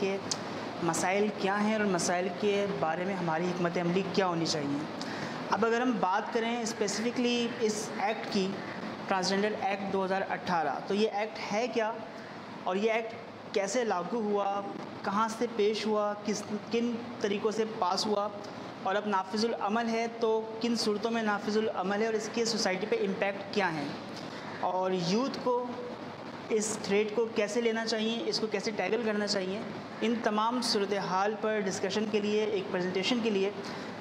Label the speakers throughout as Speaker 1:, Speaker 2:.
Speaker 1: کہ مسائل کیا ہیں اور مسائل کے بارے میں ہماری حکمت عملی کیا ہونی چاہیے۔ اب اگر ہم بات کریں اسپیسیفکلی اس ایکٹ کی، ٹرانسجنڈر ایکٹ 2018، تو یہ ایکٹ ہے کیا اور یہ ایکٹ کیسے لاگو ہوا، کہاں سے پیش ہوا، کن طریقوں سے پاس ہوا، اور اب نافذ العمل ہے تو کن صورتوں میں نافذ العمل ہے اور اس کے سوسائٹی پہ امپیکٹ کیا ہیں، اور یوتھ کو اس تھریٹ کو کیسے لینا چاہیے، اس کو کیسے ٹیکل کرنا چاہیے، ان تمام صورتحال پر ڈسکشن کے لیے، ایک پریزنٹیشن کے لیے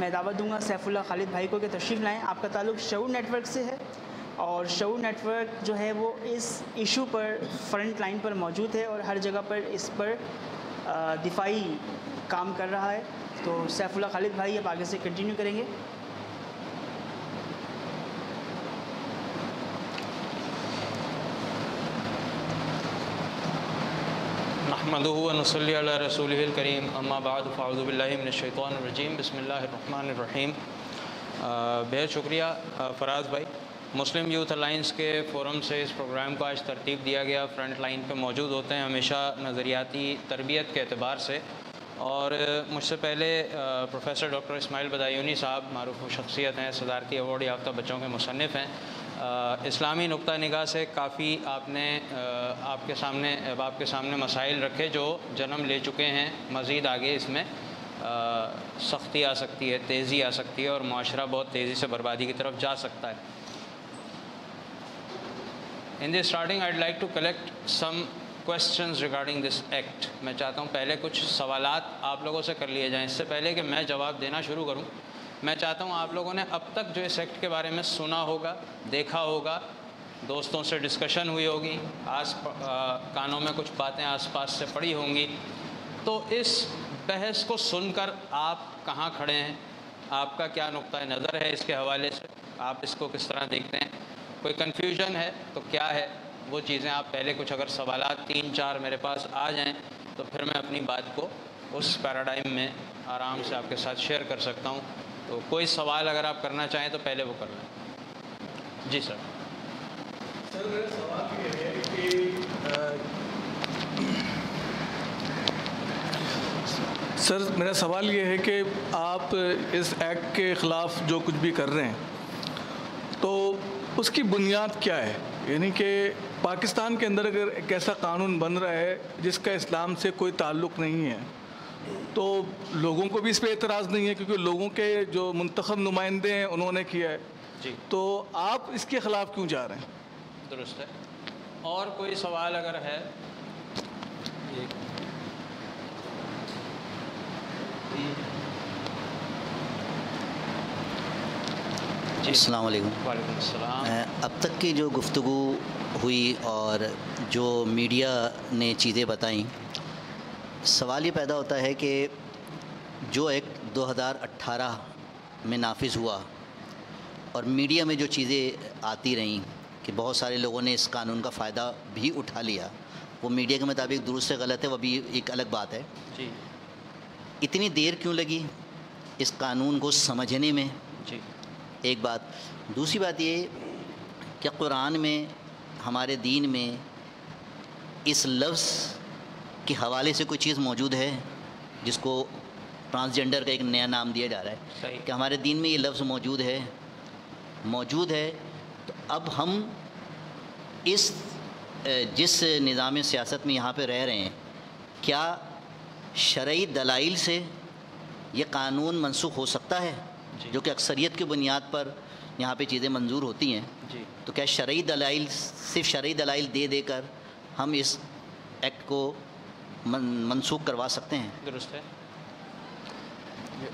Speaker 1: میں دعوت دوں گا سیف اللہ خالد بھائی کو کہ تشریف لائیں۔ آپ کا تعلق شعور نیٹ ورک سے ہے اور شعور نیٹ ورک جو ہے وہ اس ایشو پر فرنٹ لائن پر موجود ہے اور ہر جگہ پر اس پر دفاعی کام کر رہا ہے۔ تو سیف اللہ خالد بھائی اب آگے سے کنٹینیو کریں گے۔
Speaker 2: نحمدہ و نصلی علی رسولہ الکریم، اما بعد فاعوذ باللہ من الشیطان الرجیم، بسم اللہ الرحمن الرحیم۔ بہت شکریہ فراز بھائی۔ مسلم یوتھ الائنس کے فورم سے اس پروگرام کو آج ترتیب دیا گیا۔ فرنٹ لائن پہ موجود ہوتے ہیں ہمیشہ نظریاتی تربیت کے اعتبار سے، اور مجھ سے پہلے پروفیسر ڈاکٹر اسماعیل بدایونی صاحب معروف شخصیت ہیں، صدارتی ایوارڈ یافتہ بچوں کے مصنف ہیں۔ اسلامی نقطہ نگاہ سے کافی آپ کے سامنے مسائل رکھے جو جنم لے چکے ہیں، مزید آگے اس میں سختی آ سکتی ہے، تیزی آ سکتی ہے اور معاشرہ بہت تیزی سے بربادی کی طرف جا سکتا ہے۔ In the starting I'd like to collect some questions regarding this act۔ میں چاہتا ہوں پہلے کچھ سوالات آپ لوگوں سے کر لیے جائیں۔ اس سے پہلے کہ میں جواب دینا شروع کروں، میں چاہتا ہوں آپ لوگوں نے اب تک جو اس ایکٹ کے بارے میں سنا ہوگا، دیکھا ہوگا، دوستوں سے ڈسکشن ہوئی ہوگی، کانوں میں کچھ باتیں آس پاس سے پڑی ہوں گی، تو اس بحث کو سن کر آپ کہاں کھڑے ہیں، آپ کا کیا نقطہ نظر ہے اس کے حوالے سے، آپ اس کو کس طرح دیکھتے ہیں، کوئی کنفیوژن ہے تو کیا ہے، وہ چیزیں آپ پہلے کچھ اگر سوالات 3-4 میرے پاس آ جائیں تو پھر میں اپنی بات کو اس پیراڈائم میں آرام سے آپ کے ساتھ شیئر کر سکتا ہوں۔ تو کوئی سوال اگر آپ کرنا چاہیں تو پہلے وہ کر لیں۔ جی سر۔
Speaker 3: سر میرا سوال یہ ہے کہ میرا سوال یہ ہے کہ آپ اس ایکٹ کے خلاف جو کچھ بھی کر رہے ہیں تو اس کی بنیاد کیا ہے؟ یعنی کہ پاکستان کے اندر اگر ایک ایسا قانون بن رہا ہے جس کا اسلام سے کوئی تعلق نہیں ہے تو لوگوں کو بھی اس پہ اعتراض نہیں ہے، کیونکہ لوگوں کے جو منتخب نمائندے ہیں انہوں نے کیا ہے
Speaker 2: جی،
Speaker 3: تو آپ اس کے خلاف کیوں جا رہے ہیں؟
Speaker 2: درست ہے۔ اور کوئی سوال اگر ہے؟ جی
Speaker 4: السلام علیکم۔
Speaker 2: وعلیکم السلام۔
Speaker 4: اب تک کی جو گفتگو ہوئی اور جو میڈیا نے چیزیں بتائیں، سوال یہ پیدا ہوتا ہے کہ جو ایکٹ 2018 میں نافذ ہوا اور میڈیا میں جو چیزیں آتی رہیں کہ بہت سارے لوگوں نے اس قانون کا فائدہ بھی اٹھا لیا، وہ میڈیا کے مطابق درست سے غلط ہے، وہ بھی ایک الگ بات ہے۔
Speaker 2: جی،
Speaker 4: اتنی دیر کیوں لگی اس قانون کو سمجھنے میں؟
Speaker 2: جی،
Speaker 4: ایک بات۔ دوسری بات یہ کہ قرآن میں، ہمارے دین میں اس لفظ کے حوالے سے کوئی چیز موجود ہے جس کو ٹرانسجنڈر کا ایک نیا نام دیا جا رہا ہے؟
Speaker 2: صحیح۔
Speaker 4: کہ ہمارے دین میں یہ لفظ موجود ہے تو اب ہم جس نظام سیاست میں یہاں پہ رہ رہے ہیں، کیا شرعی دلائل سے یہ قانون منسوخ ہو سکتا ہے؟ جو کہ اکثریت کی بنیاد پر یہاں پہ چیزیں منظور ہوتی ہیں،
Speaker 2: جی،
Speaker 4: تو کیا صرف شرعی دلائل دے کر ہم اس ایکٹ کو منسوخ کروا سکتے ہیں؟
Speaker 2: درست ہے۔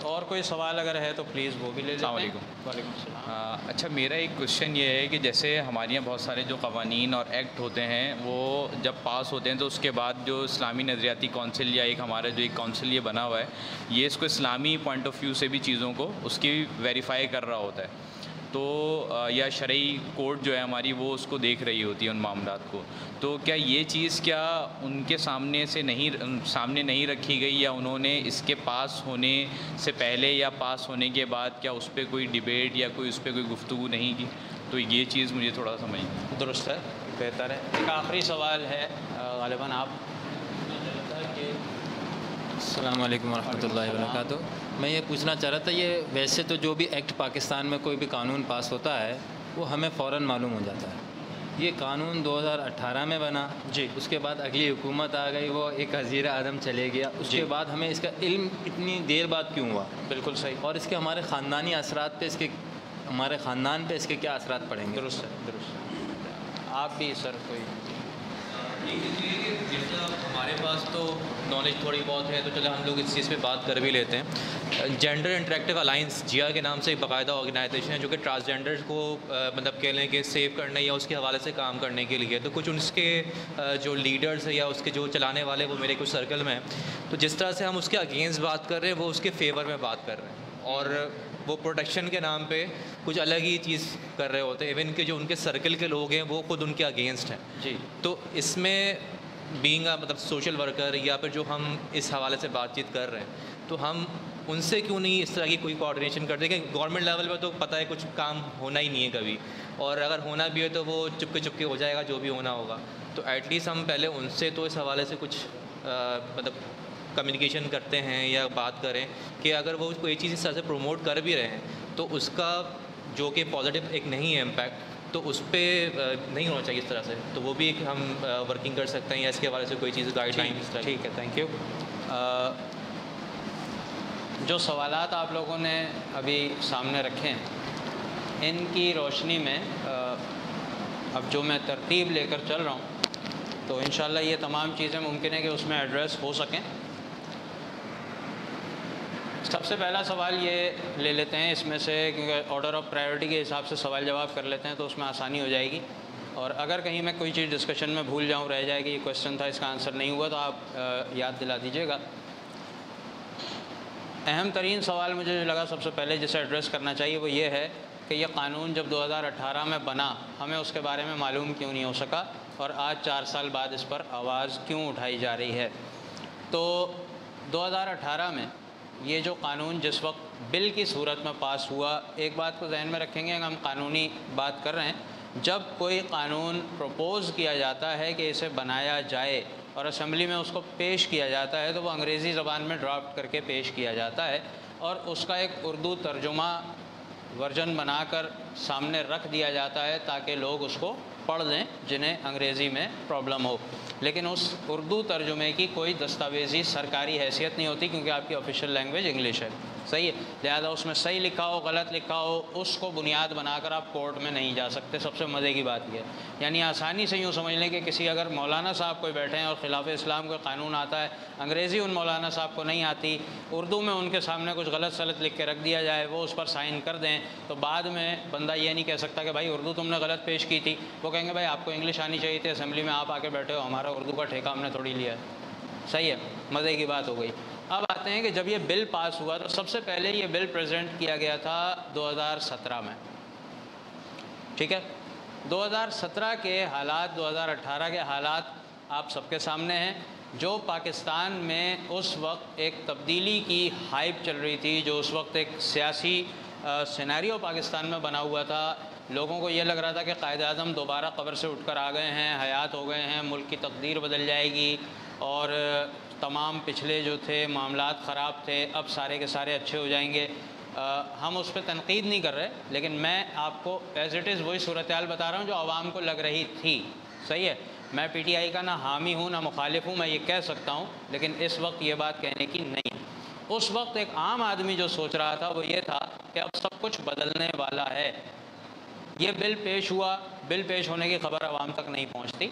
Speaker 2: اور کوئی سوال اگر ہے تو پلیز وہ بھی لے لیتے ہیں۔
Speaker 5: السلام علیکم۔
Speaker 2: وعلیکم السلام۔
Speaker 5: اچھا، میرا ایک کوشچن یہ ہے کہ جیسے ہمارے یہاں بہت سارے جو قوانین اور ایکٹ ہوتے ہیں وہ جب پاس ہوتے ہیں تو اس کے بعد جو اسلامی نظریاتی کونسل یا ہمارا جو ایک کونسل یہ بنا ہوا ہے، یہ اس کو اسلامی پوائنٹ آف ویو سے بھی چیزوں کو اس کی ویریفائی کر رہا ہوتا ہے، تو یا شرعی کورٹ جو ہے ہماری وہ اس کو دیکھ رہی ہوتی ہے ان معاملات کو، تو کیا یہ چیز کیا ان کے سامنے نہیں رکھی گئی، یا انہوں نے اس کے پاس ہونے سے پہلے یا پاس ہونے کے بعد کیا اس پہ کوئی ڈیبیٹ یا اس پہ کوئی گفتگو نہیں کی؟ تو یہ چیز مجھے تھوڑا سمجھ۔
Speaker 2: درست ہے، بہتر ہے۔ ایک آخری سوال ہے غالباً آپ
Speaker 6: السلام علیکم ورحمۃ اللہ وبرکاتہ. میں یہ پوچھنا چاہ رہا تھا، یہ ویسے تو جو بھی ایکٹ پاکستان میں کوئی بھی قانون پاس ہوتا ہے وہ ہمیں فوراً معلوم ہو جاتا ہے. یہ قانون 2018 میں بنا
Speaker 2: جی.
Speaker 6: اس کے بعد اگلی حکومت آ گئی، وہ ایک وزیر اعظم چلے گیا، اس کے بعد ہمیں اس کا علم اتنی دیر بعد کیوں ہوا؟
Speaker 2: بالکل صحیح.
Speaker 6: اور اس کے ہمارے خاندانی اثرات پہ، اس کے ہمارے خاندان پہ اس کے کیا اثرات پڑیں گے؟
Speaker 2: درست ہے، درست ہے. آپ بھی سر کوئی؟
Speaker 5: جیسا ہمارے پاس تو نالج تھوڑی بہت ہے، تو چلے ہم لوگ اس چیز پہ بات کر بھی لیتے ہیں. جینڈر انٹریکٹیو الائنس جیا کے نام سے ایک باقاعدہ آرگنائزیشن ہے جو کہ ٹرانسجینڈر کو مطلب کہہ لیں کہ سیو کرنے یا اس کے حوالے سے کام کرنے کے لیے. تو کچھ اس کے جو لیڈرز ہیں یا اس کے جو چلانے والے وہ میرے کچھ سرکل میں ہیں. تو جس طرح سے ہم اس کے اگینسٹ بات کر رہے ہیں وہ اس کے فیور میں بات کر رہے ہیں، اور وہ پروٹیکشن کے نام پہ کچھ الگ ہی چیز کر رہے ہوتے ہیں. ایون کہ جو ان کے سرکل کے لوگ ہیں وہ خود ان کے اگینسٹ ہیں.
Speaker 2: جی.
Speaker 5: تو اس میں بینگ مطلب سوشل ورکر یا پھر جو ہم اس حوالے سے بات چیت کر رہے ہیں تو ہم ان سے کیوں نہیں اس طرح کی کوئی کوآرڈینیشن کرتے کہ گورنمنٹ لیول پہ تو پتہ ہے کچھ کام ہونا ہی نہیں ہے کبھی، اور اگر ہونا بھی ہے تو وہ چپکے ہو جائے گا جو بھی ہونا ہوگا. تو ایٹ لیسٹ ہم پہلے ان سے تو اس حوالے سے کچھ مطلب کمیونیکیشن کرتے ہیں یا بات کریں کہ اگر وہ کوئی چیز اس طرح سے پروموٹ کر بھی رہے ہیں تو اس کا جو کہ پازیٹیو ایک نہیں ہے امپیکٹ، تو اس پہ نہیں ہونا چاہیے اس طرح سے. تو وہ بھی ایک ہم ورکنگ کر سکتے ہیں یا اس کے حوالے سے کوئی چیز گائیڈ لائن.
Speaker 2: ٹھیک ہے، تھینک یو. جو سوالات آپ لوگوں نے ابھی سامنے رکھے ہیں ان کی روشنی میں اب جو میں ترتیب لے کر چل رہا ہوں تو انشاءاللہ یہ تمام چیزیں ممکن ہے کہ اس میں ایڈریس ہو سکیں. سب سے پہلا سوال یہ لے لیتے ہیں اس میں سے، کیونکہ آرڈر آف پرائیورٹی کے حساب سے سوال جواب کر لیتے ہیں تو اس میں آسانی ہو جائے گی. اور اگر کہیں میں کوئی چیز ڈسکشن میں بھول جاؤں، رہ جائے گی، یہ کویشچن تھا اس کا آنسر نہیں ہوا، تو آپ یاد دلا دیجیے گا. اہم ترین سوال مجھے جو لگا سب سے پہلے جسے ایڈریس کرنا چاہیے وہ یہ ہے کہ یہ قانون جب 2018 میں بنا ہمیں اس کے بارے میں معلوم کیوں نہیں ہو سکا، اور آج 4 سال بعد اس پر آواز کیوں اٹھائی جا رہی ہے. تو 2018 میں یہ جو قانون جس وقت بل کی صورت میں پاس ہوا، ایک بات کو ذہن میں رکھیں گے کہ ہم قانونی بات کر رہے ہیں. جب کوئی قانون پروپوز کیا جاتا ہے کہ اسے بنایا جائے اور اسمبلی میں اس کو پیش کیا جاتا ہے تو وہ انگریزی زبان میں ڈرافٹ کر کے پیش کیا جاتا ہے، اور اس کا ایک اردو ترجمہ ورژن بنا کر سامنے رکھ دیا جاتا ہے تاکہ لوگ اس کو پڑھ لیں جنہیں انگریزی میں پرابلم ہو. لیکن اس اردو ترجمے کی کوئی دستاویزی سرکاری حیثیت نہیں ہوتی کیونکہ آپ کی آفیشیل لینگویج انگلش ہے. صحیح ہے، لہٰذا اس میں صحیح لکھا ہو غلط لکھا ہو اس کو بنیاد بنا کر آپ کورٹ میں نہیں جا سکتے. سب سے مزے کی بات یہ ہے، یعنی آسانی سے یوں سمجھ لیں کہ کسی اگر مولانا صاحب کوئی بیٹھے ہیں اور خلاف اسلام کا قانون آتا ہے، انگریزی ان مولانا صاحب کو نہیں آتی، اردو میں ان کے سامنے کچھ غلط سلط لکھ کے رکھ دیا جائے، وہ اس پر سائن کر دیں، تو بعد میں بندہ یہ نہیں کہہ سکتا کہ بھائی اردو تم نے غلط پیش کی تھی. وہ کہیں گے بھائی آپ کو انگلش آنی چاہیے تھی، اسمبلی میں آپ آ کے بیٹھے ہو، ہمارا اردو کا ٹھیکہ ہم نے تھوڑی لیا ہے. صحیح ہے، مزے کی بات ہو گئی. اب آتے ہیں کہ جب یہ بل پاس ہوا تو سب سے پہلے یہ بل پریزنٹ کیا گیا تھا 2017 میں. ٹھیک ہے، 2017 کے حالات 2018 کے حالات آپ سب کے سامنے ہیں. جو پاکستان میں اس وقت ایک تبدیلی کی ہائپ چل رہی تھی، جو اس وقت ایک سیاسی سینیریو پاکستان میں بنا ہوا تھا، لوگوں کو یہ لگ رہا تھا کہ قائد اعظم دوبارہ قبر سے اٹھ کر آ گئے ہیں، حیات ہو گئے ہیں، ملک کی تقدیر بدل جائے گی، اور تمام پچھلے جو تھے معاملات خراب تھے اب سارے کے سارے اچھے ہو جائیں گے. ہم اس پہ تنقید نہیں کر رہے، لیکن میں آپ کو ایز اٹ از وہی صورتحال بتا رہا ہوں جو عوام کو لگ رہی تھی. صحیح ہے، میں پی ٹی آئی کا نہ حامی ہوں نہ مخالف ہوں، میں یہ کہہ سکتا ہوں، لیکن اس وقت یہ بات کہنے کی نہیں. اس وقت ایک عام آدمی جو سوچ رہا تھا وہ یہ تھا کہ اب سب کچھ بدلنے والا ہے. یہ بل پیش ہوا، بل پیش ہونے کی خبر عوام تک نہیں پہنچتی.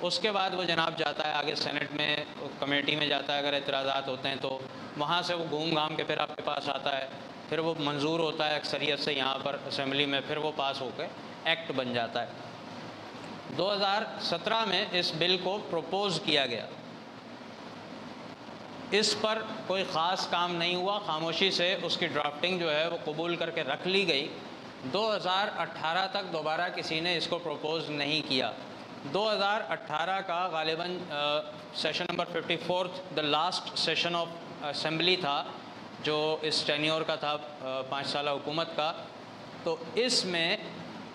Speaker 2: اس کے بعد وہ جناب جاتا ہے آگے سینٹ میں، کمیٹی میں جاتا ہے، اگر اعتراضات ہوتے ہیں تو وہاں سے وہ گھوم گھام کے پھر آپ کے پاس آتا ہے، پھر وہ منظور ہوتا ہے اکثریت سے یہاں پر اسمبلی میں، پھر وہ پاس ہو کے ایکٹ بن جاتا ہے. 2017 میں اس بل کو پروپوز کیا گیا، اس پر کوئی خاص کام نہیں ہوا، خاموشی سے اس کی ڈرافٹنگ جو ہے وہ قبول کر کے رکھ لی گئی. 2018 تک دوبارہ کسی نے اس کو پروپوز نہیں کیا. 2018 کا غالباً session number 54 the last session of assembly تھا جو اس ٹینیور کا تھا 5 سالہ حکومت کا. تو اس میں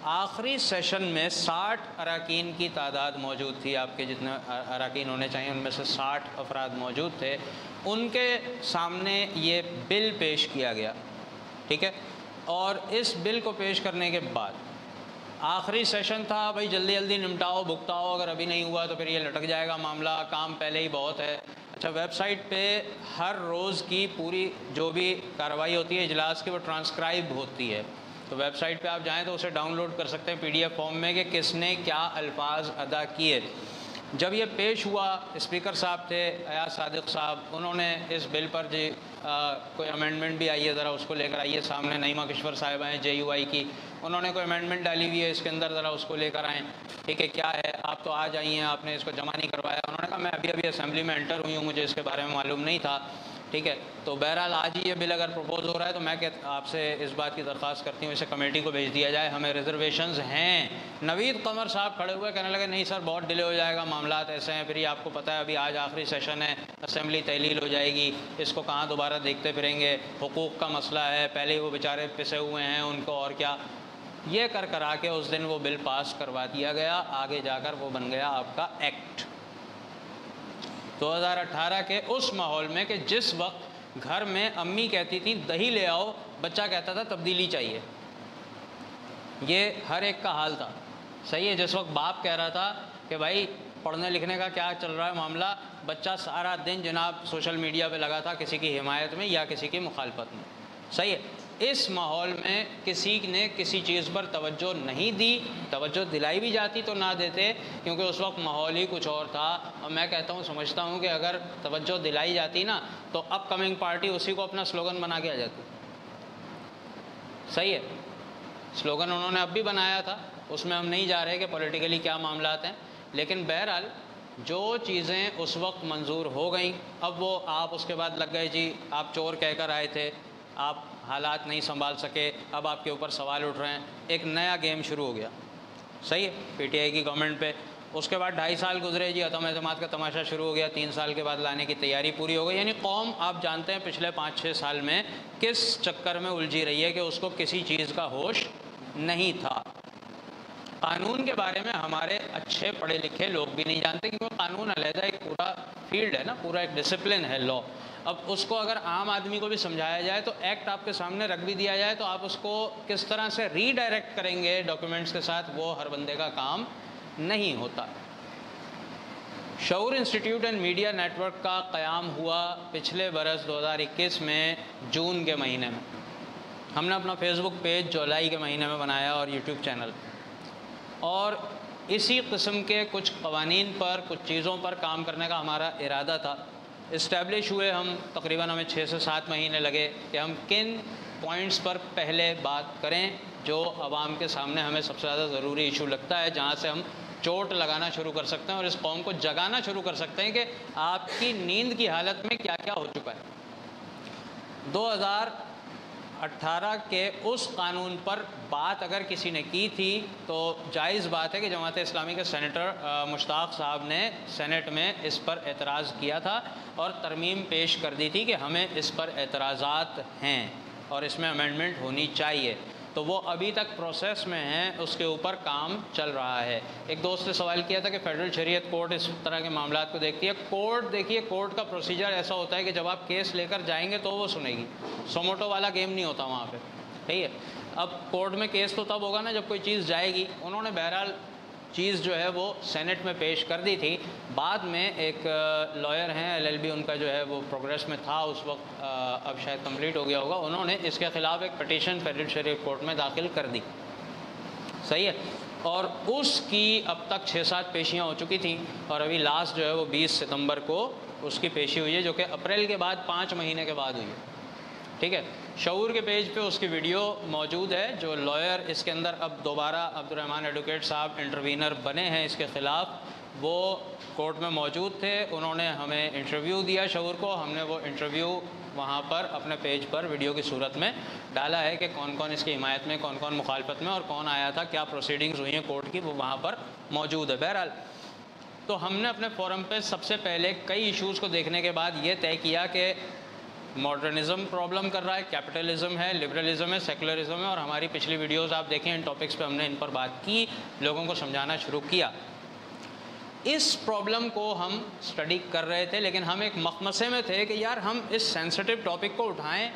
Speaker 2: آخری سیشن میں 60 اراکین کی تعداد موجود تھی، آپ کے جتنے اراکین ہونے چاہیے ان میں سے 60 افراد موجود تھے، ان کے سامنے یہ بل پیش کیا گیا، ٹھیک ہے. اور اس بل کو پیش کرنے کے بعد آخری سیشن تھا، بھائی جلدی جلدی نمٹاؤ بھگتاؤ، اگر ابھی نہیں ہوا تو پھر یہ لٹک جائے گا معاملہ، کام پہلے ہی بہت ہے. اچھا، ویب سائٹ پہ ہر روز کی پوری جو بھی کارروائی ہوتی ہے اجلاس کی وہ ٹرانسکرائب ہوتی ہے، تو ویب سائٹ پہ آپ جائیں تو اسے ڈاؤن لوڈ کر سکتے ہیں PDF فارم میں کہ کس نے کیا الفاظ ادا کیے. جب یہ پیش ہوا، اسپیکر صاحب تھے ایاز صادق صاحب، انہوں نے اس بل پر کوئی امینڈمنٹ بھی آئی ہے، ذرا اس کو لے کر آئیے سامنے. نعیمہ کشور صاحبہ ہیں JUI کی، انہوں نے کوئی امینڈمنٹ ڈالی ہوئی ہے اس کے اندر، ذرا اس کو لے کر آئیں. ٹھیک ہے، کیا ہے، آپ تو آج آئی ہیں، آپ نے اس کو جمع نہیں کروایا. انہوں نے کہا میں ابھی اسمبلی میں انٹر ہوئی ہوں، مجھے اس کے بارے میں معلوم نہیں تھا. ٹھیک ہے، تو بہرحال آج ہی یہ بل اگر پروپوز ہو رہا ہے تو میں آپ سے اس بات کی درخواست کرتی ہوں اسے کمیٹی کو بھیج دیا جائے. ہمیں ریزرویشنز ہیں. نوید قمر صاحب کھڑے ہوئے کہنے لگے نہیں سر بہت ڈیلے ہو جائے گا، معاملات ایسے ہیں، پھر یہ آپ کو پتہ ہے ابھی آج آخری سیشن ہے، اسمبلی تحلیل ہو جائے گی، اس کو کہاں دوبارہ دیکھتے پھریں گے، حقوق کا مسئلہ ہے، پہلے ہی وہ بیچارے پسے ہوئے ہیں ان کو اور کیا. یہ کرا کے اس دن وہ بل پاس کروا دیا گیا. آگے جا کر وہ بن گیا آپ کا ایکٹ 2018 کے اس ماحول میں کہ جس وقت گھر میں امی کہتی تھی دہی لے آؤ، بچہ کہتا تھا تبدیلی چاہیے. یہ ہر ایک کا حال تھا. صحیح ہے، جس وقت باپ کہہ رہا تھا کہ بھائی پڑھنے لکھنے کا کیا چل رہا ہے معاملہ، بچہ سارا دن جناب سوشل میڈیا پہ لگا تھا کسی کی حمایت میں یا کسی کی مخالفت میں. صحیح ہے، اس ماحول میں کسی نے کسی چیز پر توجہ نہیں دی. توجہ دلائی بھی جاتی تو نہ دیتے، کیونکہ اس وقت ماحول ہی کچھ اور تھا. اور میں کہتا ہوں سمجھتا ہوں کہ اگر توجہ دلائی جاتی نا تو اپ کمنگ پارٹی اسی کو اپنا سلوگن بنا کے آ جاتی. صحیح ہے، سلوگن انہوں نے اب بھی بنایا تھا، اس میں ہم نہیں جا رہے کہ پولیٹیکلی کیا معاملات ہیں، لیکن بہرحال جو چیزیں اس وقت منظور ہو گئیں اب وہ آپ اس کے بعد لگ گئے جی آپ چور کہہ کر آئے تھے، آپ حالات نہیں سنبھال سکے، اب آپ کے اوپر سوال اٹھ رہے ہیں. ایک نیا گیم شروع ہو گیا. صحیح ہے، PTI کی گورنمنٹ پہ. اس کے بعد 2.5 سال گزرے جی عدم اعتماد کا تماشا شروع ہو گیا. 3 سال کے بعد لانے کی تیاری پوری ہو گئی. یعنی قوم آپ جانتے ہیں پچھلے 5-6 سال میں کس چکر میں الجھی رہی ہے کہ اس کو کسی چیز کا ہوش نہیں تھا. قانون کے بارے میں ہمارے اچھے پڑھے لکھے لوگ بھی نہیں جانتے، کیونکہ قانون علیحدہ ایک پورا فیلڈ ہے نا، پورا ایک ڈسپلن ہے لا. اب اس کو اگر عام آدمی کو بھی سمجھایا جائے تو ایکٹ آپ کے سامنے رکھ بھی دیا جائے تو آپ اس کو کس طرح سے ری ڈائریکٹ کریں گے ڈاکیومنٹس کے ساتھ، وہ ہر بندے کا کام نہیں ہوتا. Shaoor institute and media network کا قیام ہوا پچھلے برس 2021 میں جون کے مہینے میں. ہم نے اپنا فیس بک پیج جولائی کے مہینے میں بنایا اور یوٹیوب چینل، اور اسی قسم کے کچھ قوانین پر کچھ چیزوں پر کام کرنے کا ہمارا ارادہ تھا. اسٹیبلش ہوئے ہم تقریباً ہمیں 6 سے 7 مہینے لگے کہ ہم کن پوائنٹس پر پہلے بات کریں جو عوام کے سامنے ہمیں سب سے زیادہ ضروری ایشو لگتا ہے، جہاں سے ہم چوٹ لگانا شروع کر سکتے ہیں اور اس قوم کو جگانا شروع کر سکتے ہیں کہ آپ کی نیند کی حالت میں کیا کیا ہو چکا ہے. 2018 کے اس قانون پر بات اگر کسی نے کی تھی تو جائز بات ہے کہ جماعت اسلامی کے سینیٹر مشتاق صاحب نے سینٹ میں اس پر اعتراض کیا تھا اور ترمیم پیش کر دی تھی کہ ہمیں اس پر اعتراضات ہیں اور اس میں امینڈمنٹ ہونی چاہیے. تو وہ ابھی تک پروسیس میں ہیں، اس کے اوپر کام چل رہا ہے. ایک دوست نے سوال کیا تھا کہ فیڈرل شریعت کورٹ اس طرح کے معاملات کو دیکھتی ہے. کورٹ دیکھیے، کورٹ کا پروسیجر ایسا ہوتا ہے کہ جب آپ کیس لے کر جائیں گے تو وہ سنے گی. سوموٹو والا گیم نہیں ہوتا وہاں پہ، ٹھیک ہے. اب کورٹ میں کیس تو تب ہوگا نا جب کوئی چیز جائے گی. انہوں نے بہرحال چیز جو ہے وہ سینٹ میں پیش کر دی تھی. بعد میں ایک لائر ہیں LLB، ان کا جو ہے وہ پروگریس میں تھا اس وقت، اب شاید کمپلیٹ ہو گیا ہوگا. انہوں نے اس کے خلاف ایک پٹیشن فیڈرل شریعت کورٹ میں داخل کر دی. صحیح ہے، اور اس کی اب تک 6-7 پیشیاں ہو چکی تھیں اور ابھی لاسٹ جو ہے وہ 20 ستمبر کو اس کی پیشی ہوئی ہے، جو کہ اپریل کے بعد 5 مہینے کے بعد ہوئی ہے. ٹھیک ہے، شعور کے پیج پہ اس کی ویڈیو موجود ہے. جو لائر اس کے اندر اب دوبارہ عبدالرحمن ایڈوکیٹ صاحب انٹروینر بنے ہیں اس کے خلاف، وہ کورٹ میں موجود تھے. انہوں نے ہمیں انٹرویو دیا شعور کو. ہم نے وہ انٹرویو وہاں پر اپنے پیج پر ویڈیو کی صورت میں ڈالا ہے کہ کون کون اس کی حمایت میں، کون کون مخالفت میں اور کون آیا تھا، کیا پروسیڈنگز ہوئی ہیں کورٹ کی، وہ وہاں پر موجود ہے. بہرحال تو ہم نے اپنے فورم پہ سب سے پہلے کئی ایشوز کو دیکھنے کے بعد یہ طے کیا کہ ماڈرنزم پرابلم کر رہا ہے، کیپٹلزم ہے، لبرلزم ہے، سیکولرزم ہے، اور ہماری پچھلی ویڈیوز آپ دیکھیں ان ٹاپکس پہ ہم نے ان پر بات کی، لوگوں کو سمجھانا شروع کیا۔ اس پرابلم کو ہم اسٹڈی کر رہے تھے، لیکن ہم ایک مخمصے میں تھے کہ یار ہم اس سینسٹیو ٹاپک کو اٹھائیں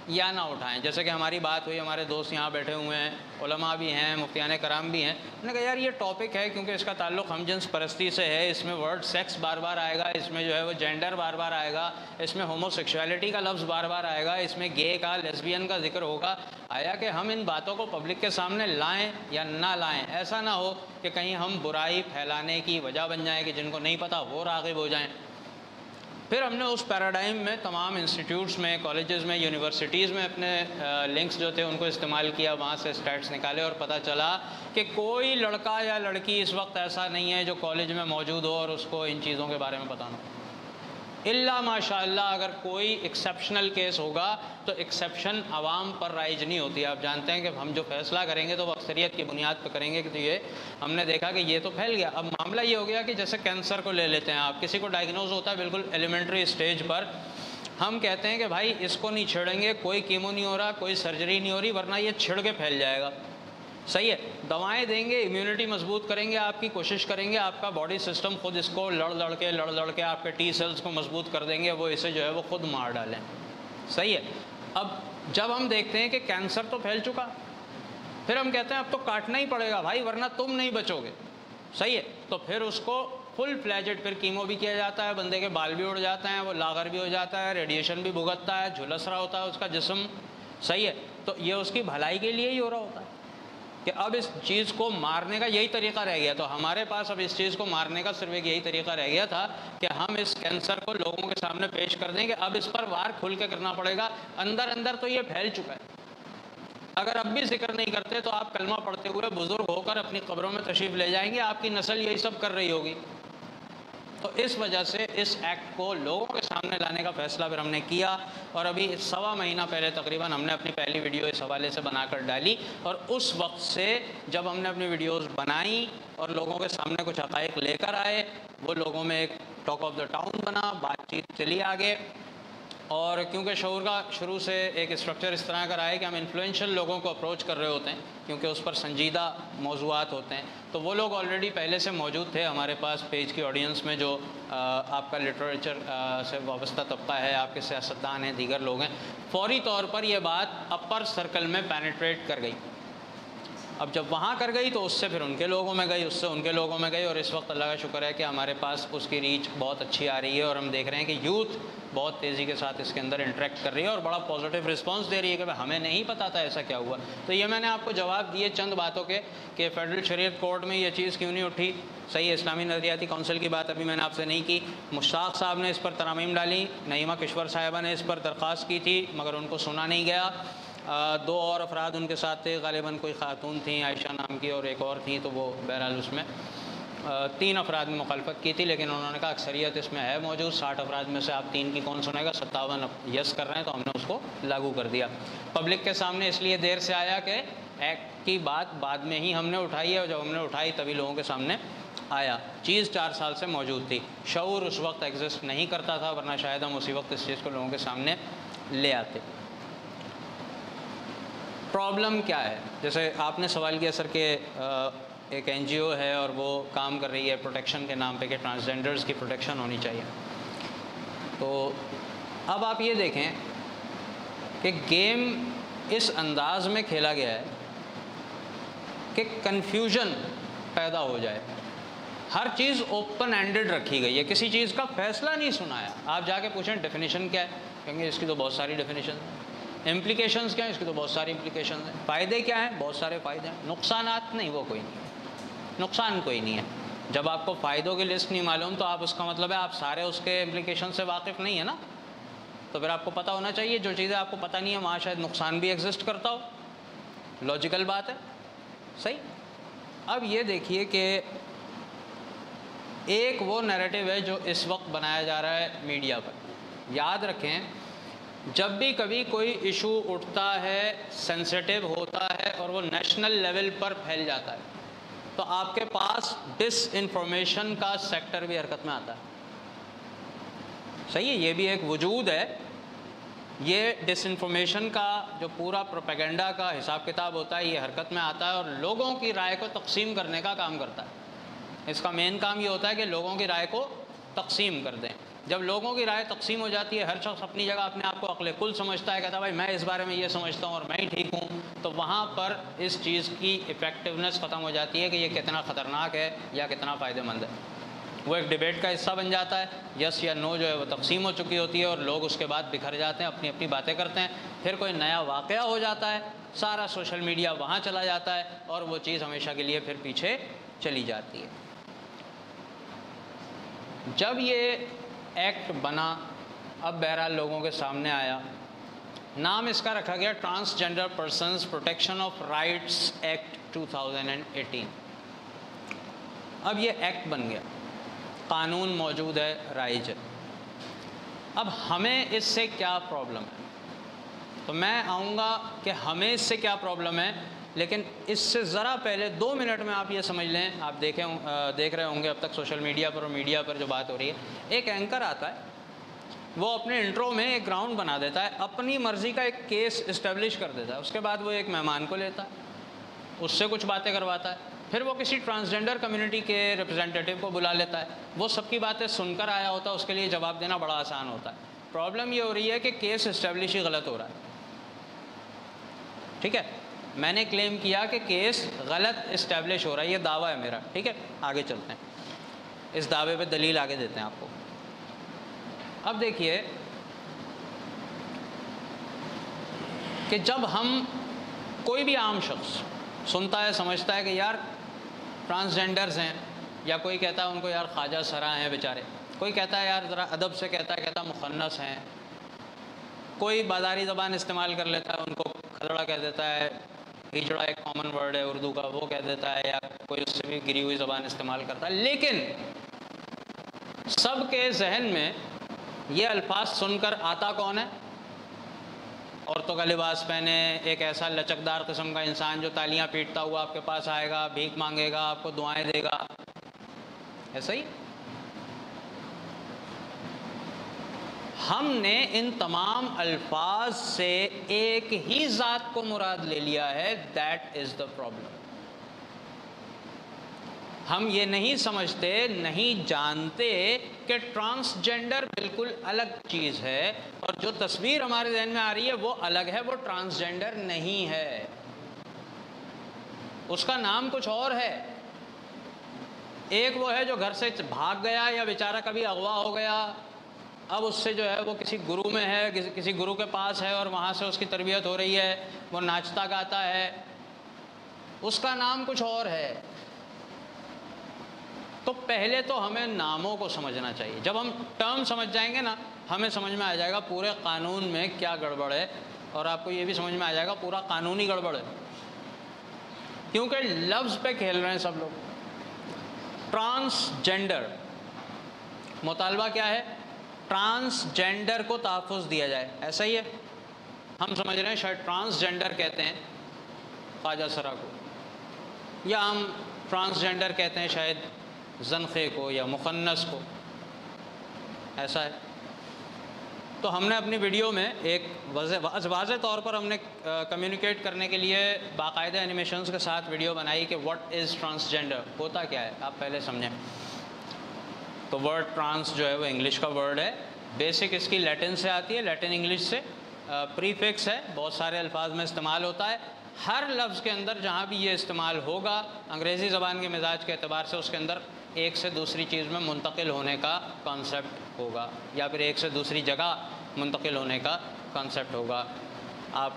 Speaker 2: یا نہ اٹھائیں۔ جیسے کہ ہماری بات ہوئی، ہمارے دوست یہاں بیٹھے ہوئے ہیں، علماء بھی ہیں، مفتیان کرام بھی ہیں، انہوں نے کہا یار یہ ٹاپک ہے کیونکہ اس کا تعلق ہم جنس پرستی سے ہے، اس میں ورڈ سیکس بار بار آئے گا، اس میں جو ہے وہ جینڈر بار بار آئے گا، اس میں ہومو سیکشولیٹی کا لفظ بار بار آئے گا، اس میں گے کا، لیسبین کا ذکر ہوگا، آیا کہ ہم ان باتوں کو پبلک کے سامنے لائیں یا نہ لائیں؟ ایسا نہ ہو کہ کہیں ہم برائی پھیلانے کی وجہ بن جائیں کہ جن کو نہیں پتہ وہ راغب ہو جائیں۔ پھر ہم نے اس پیراڈائم میں تمام انسٹیٹیوٹس میں، کالجز میں، یونیورسٹیز میں اپنے لنکس جو تھے ان کو استعمال کیا، وہاں سے اسٹیٹس نکالے اور پتہ چلا کہ کوئی لڑکا یا لڑکی اس وقت ایسا نہیں ہے جو کالج میں موجود ہو اور اس کو ان چیزوں کے بارے میں پتہ نہ ہو، الا ماشاء اللہ اگر کوئی ایکسیپشنل کیس ہوگا تو ایکسیپشن عوام پر رائج نہیں ہوتی۔ آپ جانتے ہیں کہ ہم جو فیصلہ کریں گے تو وہ اکثریت کی بنیاد پہ کریں گے کہ یہ ہم نے دیکھا کہ یہ تو پھیل گیا۔ اب معاملہ یہ ہو گیا کہ جیسے کینسر کو لے لیتے ہیں آپ، کسی کو ڈائگنوز ہوتا ہے بالکل ایلیمنٹری اسٹیج پر، ہم کہتے ہیں کہ بھائی اس کو نہیں چھیڑیں گے، کوئی کیمو نہیں ہو رہا، کوئی سرجری نہیں ہو رہی، ورنہ یہ چھڑ کے پھیل جائے گا، صحیح ہے، دوائیں دیں گے، امیونٹی مضبوط کریں گے، آپ کی کوشش کریں گے، آپ کا باڈی سسٹم خود اس کو لڑ لڑ کے آپ کے ٹی سیلز کو مضبوط کر دیں گے، وہ اسے جو ہے وہ خود مار ڈالیں، صحیح ہے۔ اب جب ہم دیکھتے ہیں کہ کینسر تو پھیل چکا، پھر ہم کہتے ہیں اب تو کاٹنا ہی پڑے گا بھائی ورنہ تم نہیں بچو گے، صحیح ہے، تو پھر اس کو فل فلیجڈ پھر کیمو بھی کیا جاتا ہے، بندے کے بال بھی اڑ جاتے ہیں، وہ لاغر بھی ہو جاتا ہے، ریڈیشن بھی بھگتتا ہے، جھلس رہا ہوتا ہے اس کا جسم، صحیح ہے، تو یہ اس کی بھلائی کے لیے ہی ہو رہا ہوتا ہے کہ اب اس چیز کو مارنے کا یہی طریقہ رہ گیا۔ تو ہمارے پاس اب اس چیز کو مارنے کا صرف ایک یہی طریقہ رہ گیا تھا کہ ہم اس کینسر کو لوگوں کے سامنے پیش کر دیں کہ اب اس پر وار کھل کے کرنا پڑے گا، اندر تو یہ پھیل چکا ہے، اگر اب بھی ذکر نہیں کرتے تو آپ کلمہ پڑھتے ہوئے بزرگ ہو کر اپنی قبروں میں تشریف لے جائیں گے، آپ کی نسل یہی سب کر رہی ہوگی۔ تو اس وجہ سے اس ایکٹ کو لوگوں کے سامنے لانے کا فیصلہ پھر ہم نے کیا، اور ابھی 1.25 مہینہ پہلے تقریباً ہم نے اپنی پہلی ویڈیو اس حوالے سے بنا کر ڈالی، اور اس وقت سے جب ہم نے اپنی ویڈیوز بنائیں اور لوگوں کے سامنے کچھ حقائق لے کر آئے، وہ لوگوں میں ایک ٹاک آف دا ٹاؤن بنا، بات چیت چلی آگے، اور کیونکہ شعور کا شروع سے ایک اسٹرکچر اس طرح کا رہا ہے کہ ہم انفلوئنشل لوگوں کو اپروچ کر رہے ہوتے ہیں کیونکہ اس پر سنجیدہ موضوعات ہوتے ہیں، تو وہ لوگ آلریڈی پہلے سے موجود تھے ہمارے پاس پیج کی آڈینس میں، جو آپ کا لٹریچر سے وابستہ طبقہ ہے، آپ کے سیاستدان ہیں، دیگر لوگ ہیں، فوری طور پر یہ بات اپر سرکل میں پینیٹریٹ کر گئی۔ اب جب وہاں کر گئی تو اس سے پھر ان کے لوگوں میں گئی، اس سے ان کے لوگوں میں گئی، اور اس وقت اللہ کا شکر ہے کہ ہمارے پاس اس کی ریچ بہت اچھی آ رہی ہے، اور ہم دیکھ رہے ہیں کہ یوتھ بہت تیزی کے ساتھ اس کے اندر انٹریکٹ کر رہی ہے اور بڑا پازیٹیو رسپانس دے رہی ہے کہ ہمیں نہیں پتا تھا ایسا کیا ہوا۔ تو یہ میں نے آپ کو جواب دیے چند باتوں کے کہ فیڈرل شریعت کورٹ میں یہ چیز کیوں نہیں اٹھی، صحیح ہے، اسلامی نظریاتی کونسل کی بات ابھی میں نے آپ سے نہیں کی، مشتاق صاحب نے اس پر ترامیم ڈالی، نعیمہ کشور صاحبہ نے اس پر درخواست کی تھی مگر ان کو سنا نہیں گیا، 2 اور افراد ان کے ساتھ تھے، غالباً کوئی خاتون تھیں عائشہ نام کی اور ایک اور تھیں، تو وہ بہرحال اس میں 3 افراد نے مخالفت کی تھی، لیکن انہوں نے کہا اکثریت اس میں ہے موجود، 60 افراد میں سے آپ 3 کی کون سنے گا، 57 یس کر رہے ہیں، تو ہم نے اس کو لاگو کر دیا۔ پبلک کے سامنے اس لیے دیر سے آیا کہ ایکٹ کی بات بعد میں ہی ہم نے اٹھائی ہے، اور جب ہم نے اٹھائی تبھی لوگوں کے سامنے آیا، چیز 4 سال سے موجود تھی، شعور اس وقت ایگزسٹ نہیں کرتا تھا، ورنہ شاید ہم اسی وقت اس چیز کو لوگوں کے سامنے لے آتے۔ پرابلم کیا ہے؟ جیسے آپ نے سوال کیا سر کہ ایک این جی او ہے اور وہ کام کر رہی ہے پروٹیکشن کے نام پہ کہ ٹرانسجینڈرز کی پروٹیکشن ہونی چاہیے، تو اب آپ یہ دیکھیں کہ گیم اس انداز میں کھیلا گیا ہے کہ کنفیوژن پیدا ہو جائے، ہر چیز اوپن اینڈڈ رکھی گئی ہے، کسی چیز کا فیصلہ نہیں سنایا۔ آپ جا کے پوچھیں ڈیفینیشن کیا ہے، کہیں گے اس کی تو بہت ساری ڈیفینیشن ہیں، امپلیکیشنز کیا ہیں، اس کی تو بہت ساری امپلیکیشنز ہیں، فائدے کیا ہیں، بہت سارے فائدے ہیں، نقصانات نہیں، وہ کوئی نہیں، نقصان کوئی نہیں ہے۔ جب آپ کو فائدوں کی لسٹ نہیں معلوم تو آپ اس کا مطلب ہے آپ سارے اس کے امپلیکیشن سے واقف نہیں ہیں نا، تو پھر آپ کو پتہ ہونا چاہیے جو چیزیں آپ کو پتہ نہیں ہے وہاں شاید نقصان بھی ایگزسٹ کرتا ہو، لاجیکل بات ہے، صحیح۔ اب یہ دیکھیے کہ ایک وہ نیریٹو ہے جو اس وقت بنایا جا رہا ہے میڈیا پر، یاد رکھیں جب بھی کبھی کوئی ایشو اٹھتا ہے، سینسیٹیو ہوتا ہے اور وہ نیشنل لیول پر پھیل جاتا ہے تو آپ کے پاس ڈس انفارمیشن کا سیکٹر بھی حرکت میں آتا ہے، صحیح ہے، یہ بھی ایک وجود ہے یہ ڈس انفارمیشن کا جو پورا پروپیگنڈا کا حساب کتاب ہوتا ہے یہ حرکت میں آتا ہے اور لوگوں کی رائے کو تقسیم کرنے کا کام کرتا ہے. اس کا مین کام یہ ہوتا ہے کہ لوگوں کی رائے کو تقسیم کر دیں. جب لوگوں کی رائے تقسیم ہو جاتی ہے، ہر شخص اپنی جگہ اپنے آپ کو عقل کل سمجھتا ہے، کہتا ہے بھائی میں اس بارے میں یہ سمجھتا ہوں اور میں ہی ٹھیک ہوں، تو وہاں پر اس چیز کی افیکٹونیس ختم ہو جاتی ہے کہ یہ کتنا خطرناک ہے یا کتنا فائدہ مند ہے. وہ ایک ڈیبیٹ کا حصہ بن جاتا ہے، یس یا نو جو ہے وہ تقسیم ہو چکی ہوتی ہے اور لوگ اس کے بعد بکھر جاتے ہیں، اپنی اپنی باتیں کرتے ہیں. پھر کوئی نیا واقعہ ہو جاتا ہے، سارا سوشل میڈیا وہاں چلا جاتا ہے اور وہ چیز ہمیشہ کے لیے پھر پیچھے چلی جاتی ہے. جب یہ ایکٹ بنا، اب بہرحال لوگوں کے سامنے آیا، نام اس کا رکھا گیا transgender persons protection of rights act 2018. اب یہ ایکٹ بن گیا، قانون موجود ہے، رائج ہے. اب ہمیں اس سے کیا پرابلم ہے؟ تو میں آؤں گا کہ ہمیں اس سے کیا پرابلم ہے، لیکن اس سے ذرا پہلے 2 منٹ میں آپ یہ سمجھ لیں. آپ دیکھ رہے ہوں گے اب تک سوشل میڈیا پر اور میڈیا پر جو بات ہو رہی ہے، ایک اینکر آتا ہے، وہ اپنے انٹرو میں ایک گراؤنڈ بنا دیتا ہے، اپنی مرضی کا ایک کیس اسٹیبلش کر دیتا ہے. اس کے بعد وہ ایک مہمان کو لیتا ہے، اس سے کچھ باتیں کرواتا ہے، پھر وہ کسی ٹرانسجینڈر کمیونٹی کے ریپرزینٹیٹیو کو بلا لیتا ہے، وہ سب کی باتیں سن کر آیا ہوتا ہے، اس کے لیے جواب دینا بڑا آسان ہوتا ہے. پرابلم یہ ہو رہی ہے کہ کیس اسٹیبلش ہی غلط ہو رہا ہے. ٹھیک ہے، میں نے کلیم کیا کہ کیس غلط اسٹیبلش ہو رہا ہے، یہ دعویٰ ہے میرا. ٹھیک ہے، آگے چلتے ہیں، اس دعوے پہ دلیل آگے دیتے ہیں آپ کو. اب دیکھیے کہ جب ہم کوئی بھی عام شخص سنتا ہے، سمجھتا ہے کہ یار ٹرانسجینڈرز ہیں، یا کوئی کہتا ہے ان کو یار خواجہ سرا ہیں بیچارے، کوئی کہتا ہے یار ذرا ادب سے کہتا ہے مخنث ہیں، کوئی بازاری زبان استعمال کر لیتا ہے، ان کو کھلڑا کہہ دیتا ہے، ہجڑا ایک کامن ورڈ ہے اردو کا، وہ کہہ دیتا ہے، یا کوئی اس سے بھی گری ہوئی زبان استعمال کرتا ہے. لیکن سب کے ذہن میں یہ الفاظ سن کر آتا کون ہے؟ عورتوں کا لباس پہنے، ایک ایسا لچکدار قسم کا انسان جو تالیاں پیٹتا ہوا آپ کے پاس آئے گا، بھیک مانگے گا، آپ کو دعائیں دے گا. ایسا ہی ہم نے ان تمام الفاظ سے ایک ہی ذات کو مراد لے لیا ہے. That is the problem. ہم یہ نہیں سمجھتے، نہیں جانتے کہ ٹرانسجینڈر بالکل الگ چیز ہے، اور جو تصویر ہمارے ذہن میں آ رہی ہے وہ الگ ہے، وہ ٹرانسجینڈر نہیں ہے، اس کا نام کچھ اور ہے. ایک وہ ہے جو گھر سے بھاگ گیا یا بیچارہ کبھی اغوا ہو گیا، اب اس سے جو ہے وہ کسی گرو میں ہے، کسی گرو کے پاس ہے اور وہاں سے اس کی تربیت ہو رہی ہے، وہ ناچتا گاتا ہے، اس کا نام کچھ اور ہے. تو پہلے تو ہمیں ناموں کو سمجھنا چاہیے. جب ہم ٹرم سمجھ جائیں گے نا، ہمیں سمجھ میں آ جائے گا پورے قانون میں کیا گڑبڑ ہے، اور آپ کو یہ بھی سمجھ میں آ جائے گا پورا قانونی گڑبڑ ہے، کیونکہ لفظ پہ کھیل رہے ہیں سب لوگ. ٹرانسجینڈر مطالبہ کیا ہے؟ ٹرانسجینڈر کو تحفظ دیا جائے. ایسا ہی ہے، ہم سمجھ رہے ہیں شاید ٹرانسجینڈر کہتے ہیں خواجہ سرا کو، یا ہم ٹرانسجینڈر کہتے ہیں شاید زنخے کو یا مخنث کو. ایسا ہے. تو ہم نے اپنی ویڈیو میں ایک واضح طور پر ہم نے کمیونیکیٹ کرنے کے لیے باقاعدہ اینیمیشنز کے ساتھ ویڈیو بنائی کہ واٹ از ٹرانسجینڈر، ہوتا کیا ہے، آپ پہلے سمجھیں. تو ورڈ ٹرانس جو ہے وہ انگلش کا ورڈ ہے، بیسک اس کی لیٹن سے آتی ہے، لیٹن انگلش سے، پریفکس ہے، بہت سارے الفاظ میں استعمال ہوتا ہے. ہر لفظ کے اندر جہاں بھی یہ استعمال ہوگا، انگریزی زبان کے مزاج کے اعتبار سے اس کے اندر ایک سے دوسری چیز میں منتقل ہونے کا کانسیپٹ ہوگا، یا پھر ایک سے دوسری جگہ منتقل ہونے کا کانسیپٹ ہوگا. آپ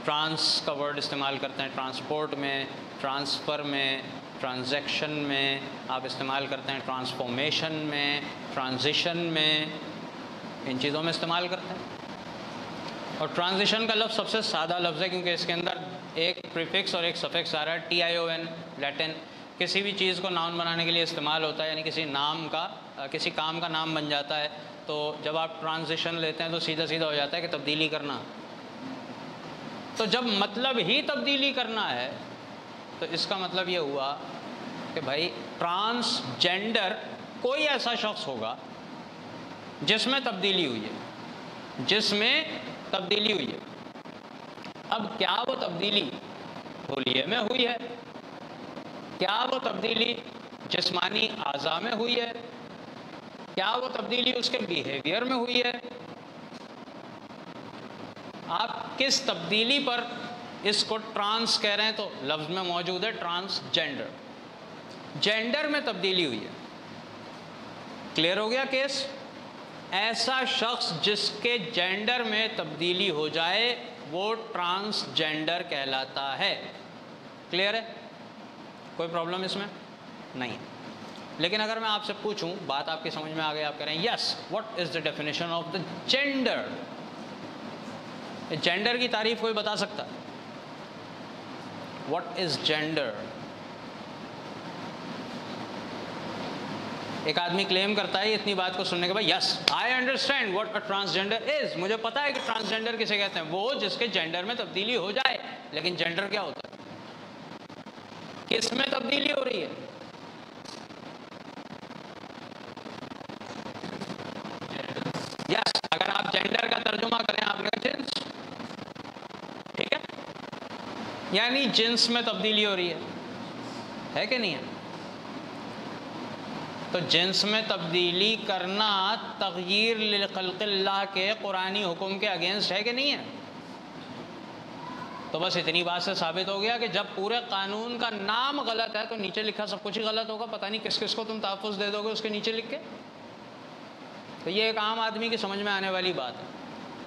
Speaker 2: ٹرانس کا ورڈ استعمال کرتے ہیں ٹرانسپورٹ میں، ٹرانسفر میں، ٹرانزیکشن میں، آپ استعمال کرتے ہیں ٹرانسفارمیشن میں، ٹرانزیشن میں، ان چیزوں میں استعمال کرتے ہیں. اور ٹرانزیشن کا لفظ سب سے سادہ لفظ ہے، کیونکہ اس کے اندر ایک پریفکس اور ایک سفکس آ رہا ہے، TION لیٹن. کسی بھی چیز کو ناؤن بنانے کے لیے استعمال ہوتا ہے، یعنی کسی کام کا نام بن جاتا ہے. تو جب آپ ٹرانزیشن لیتے ہیں تو سیدھا ہو جاتا ہے کہ تبدیلی کرنا. تو جب مطلب ہی تبدیلی کرنا ہے تو اس کا مطلب یہ ہوا کہ بھائی ٹرانسجینڈر کوئی ایسا شخص ہوگا جس میں تبدیلی ہوئی ہے. جس میں تبدیلی ہوئی ہے. اب کیا وہ تبدیلی حلیے میں ہوئی ہے؟ کیا وہ تبدیلی جسمانی اعضاء میں ہوئی ہے؟ کیا وہ تبدیلی اس کے بیہیویئر میں ہوئی ہے؟ آپ کس تبدیلی پر اس کو ٹرانس کہہ رہے ہیں؟ تو لفظ میں موجود ہے ٹرانس جینڈر. جینڈر میں تبدیلی ہوئی ہے. کلیئر ہو گیا کیس؟ ایسا شخص جس کے جینڈر میں تبدیلی ہو جائے وہ ٹرانس جینڈر کہلاتا ہے. کلیئر ہے؟ کوئی پرابلم اس میں نہیں. لیکن اگر میں آپ سے پوچھوں، بات آپ کی سمجھ میں آ گئی، آپ کہہ رہے ہیں yes what is the definition of the gender. Gender کی تعریف کوئی بتا سکتا ہے؟ What is gender? ایک آدمی کلیم کرتا ہے اتنی بات کو سننے کے بعد، yes I understand what a transgender is. مجھے پتا ہے کہ ٹرانسجینڈر کسے کہتے ہیں، وہ جس کے جینڈر میں تبدیلی ہو جائے. لیکن جینڈر کیا ہوتا ہے؟ کس میں تبدیلی ہو رہی ہے؟ یس اگر آپ جینڈر کا ترجمہ کریں آپ نے جنس، ٹھیک ہے، یعنی جنس میں تبدیلی ہو رہی ہے کہ نہیں ہے؟ تو جنس میں تبدیلی کرنا تغییر لخلق اللہ کے قرآنی حکم کے اگینسٹ ہے کہ نہیں ہے؟ تو بس اتنی بات سے ثابت ہو گیا کہ جب پورے قانون کا نام غلط ہے تو نیچے لکھا سب کچھ ہی غلط ہوگا. پتہ نہیں کس کس کو تم تحفظ دے دو گے اس کے نیچے لکھ کے. تو یہ ایک عام آدمی کی سمجھ میں آنے والی بات ہے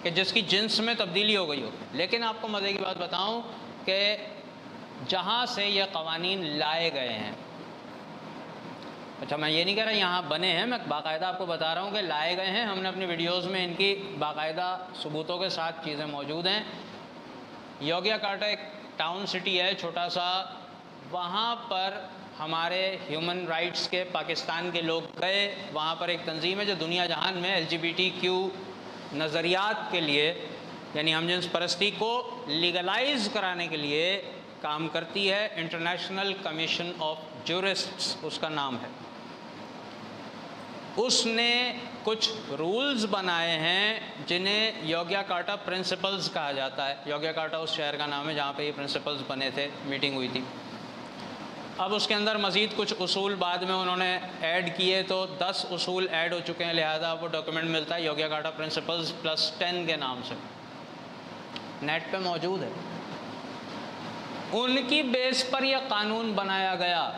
Speaker 2: کہ جس کی جنس میں تبدیلی ہو گئی ہو. لیکن آپ کو مزے کی بات بتاؤں کہ جہاں سے یہ قوانین لائے گئے ہیں، اچھا میں یہ نہیں کہہ رہا یہاں بنے ہیں، میں باقاعدہ آپ کو بتا رہا ہوں کہ لائے گئے ہیں. ہم نے اپنی ویڈیوز میں ان کی باقاعدہ ثبوتوں کے ساتھ چیزیں موجود ہیں. یوگیا کارٹا ایک ٹاؤن سٹی ہے چھوٹا سا، وہاں پر ہمارے ہیومن رائٹس کے پاکستان کے لوگ گئے. وہاں پر ایک تنظیم ہے جو دنیا جہان میں LGBT نظریات کے لیے، یعنی ہم جنس پرستی کو لیگلائز کرانے کے لیے کام کرتی ہے. انٹرنیشنل کمیشن آف جورسٹس اس کا نام ہے. اس نے کچھ رولز بنائے ہیں جنہیں یوگیا کارٹا پرنسپلز کہا جاتا ہے. یوگیا کارٹا اس شہر کا نام ہے جہاں پہ یہ پرنسپلز بنے تھے، میٹنگ ہوئی تھی. اب اس کے اندر مزید کچھ اصول بعد میں انہوں نے ایڈ کیے، تو 10 اصول ایڈ ہو چکے ہیں. لہذا وہ ڈاکیومنٹ ملتا ہے یوگیا کارٹا پرنسپلز +10 کے نام سے، نیٹ پہ موجود ہے. ان کی بیس پر یہ قانون بنایا گیا.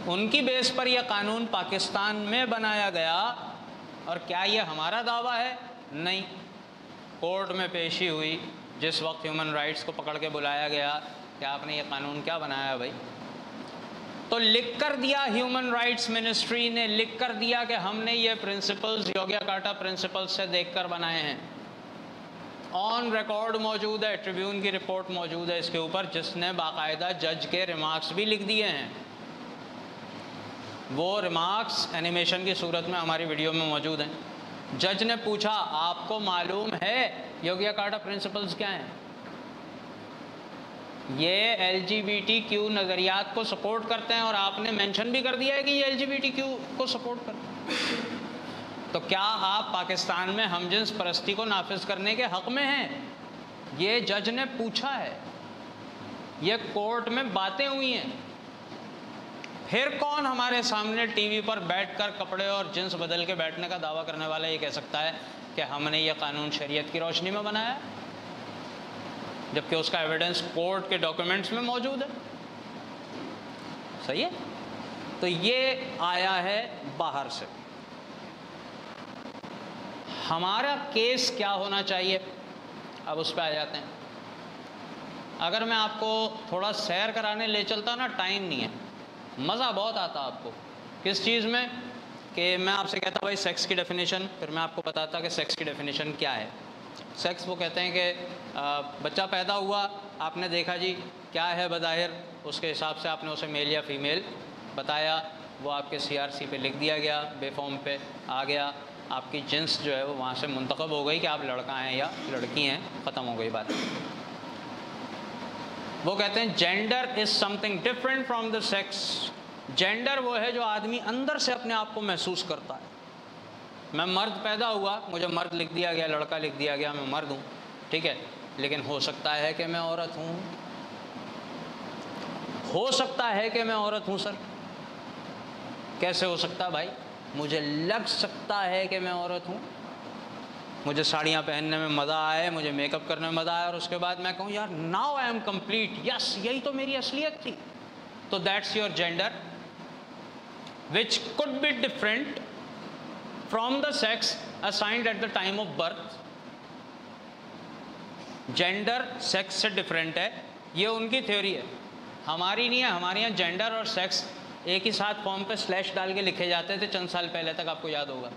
Speaker 2: ان کی بیس پر یہ قانون پاکستان میں بنایا گیا. اور کیا یہ ہمارا دعویٰ ہے؟ نہیں. کورٹ میں پیشی ہوئی جس وقت ہیومن رائٹس کو پکڑ کے بلایا گیا کہ آپ نے یہ قانون کیا بنایا بھائی، تو لکھ کر دیا ہیومن رائٹس منسٹری نے، لکھ کر دیا کہ ہم نے یہ پرنسپلز یوگیا کارٹا پرنسپلز سے دیکھ کر بنائے ہیں. آن ریکارڈ موجود ہے، ٹریبیون کی رپورٹ موجود ہے اس کے اوپر، جس نے باقاعدہ جج کے ریمارکس بھی لکھ دیے ہیں. وہ ریمارکس اینیمیشن کی صورت میں ہماری ویڈیو میں موجود ہیں. جج نے پوچھا آپ کو معلوم ہے یوگیا کارٹا پرنسپلز کیا ہیں؟ یہ LGBT نظریات کو سپورٹ کرتے ہیں، اور آپ نے مینشن بھی کر دیا ہے کہ یہ LGBT کو سپورٹ کرتے ہیں. تو کیا آپ پاکستان میں ہم جنس پرستی کو نافذ کرنے کے حق میں ہیں؟ یہ جج نے پوچھا ہے، یہ کورٹ میں باتیں ہوئی ہیں. پھر کون ہمارے سامنے ٹی وی پر بیٹھ کر کپڑے اور جنس بدل کے بیٹھنے کا دعویٰ کرنے والا یہ کہہ سکتا ہے کہ ہم نے یہ قانون شریعت کی روشنی میں بنایا، جبکہ اس کا ایویڈنس کورٹ کے ڈاکیومنٹس میں موجود ہے؟ صحیح ہے. تو یہ آیا ہے باہر سے. ہمارا کیس کیا ہونا چاہیے؟ اب اس پہ آ جاتے ہیں. اگر میں آپ کو تھوڑا سیر کرانے لے چلتا نا، ٹائم نہیں ہے، مزہ بہت آتا آپ کو. کس چیز میں؟ کہ میں آپ سے کہتا بھائی سیکس کی ڈیفینیشن، پھر میں آپ کو بتاتا کہ سیکس کی ڈیفینیشن کیا ہے. سیکس وہ کہتے ہیں کہ بچہ پیدا ہوا، آپ نے دیکھا جی کیا ہے بظاہر، اس کے حساب سے آپ نے اسے میل یا فیمیل بتایا، وہ آپ کے CRC پہ لکھ دیا گیا، بے فارم پہ آ گیا، آپ کی جنس جو ہے وہ وہاں سے منتخب ہو گئی کہ آپ لڑکا ہیں یا لڑکی ہیں، ختم ہو گئی بات. وہ کہتے ہیں gender is something different from the sex. Gender وہ ہے جو آدمی اندر سے اپنے آپ کو محسوس کرتا ہے. میں مرد پیدا ہوا، مجھے مرد لکھ دیا گیا، لڑکا لکھ دیا گیا، میں مرد ہوں، ٹھیک ہے، لیکن ہو سکتا ہے کہ میں عورت ہوں، ہو سکتا ہے کہ میں عورت ہوں سر. کیسے ہو سکتا بھائی؟ مجھے لگ سکتا ہے کہ میں عورت ہوں، مجھے ساڑیاں پہننے میں مزہ آئے، مجھے میک اپ کرنے میں مزہ آئے، اور اس کے بعد میں کہوں یار ناؤ آئی ایم کمپلیٹ، یس یہی تو میری اصلیت تھی. تو that's your gender which could be different from the sex assigned at the time of birth. Gender sex سے ڈفرینٹ ہے، یہ ان کی تھیوری ہے، ہماری نہیں ہے. ہمارے یہاں جینڈر اور سیکس ایک ہی ساتھ فارم پہ سلیش ڈال کے لکھے جاتے تھے چند سال پہلے تک، آپ کو یاد ہوگا.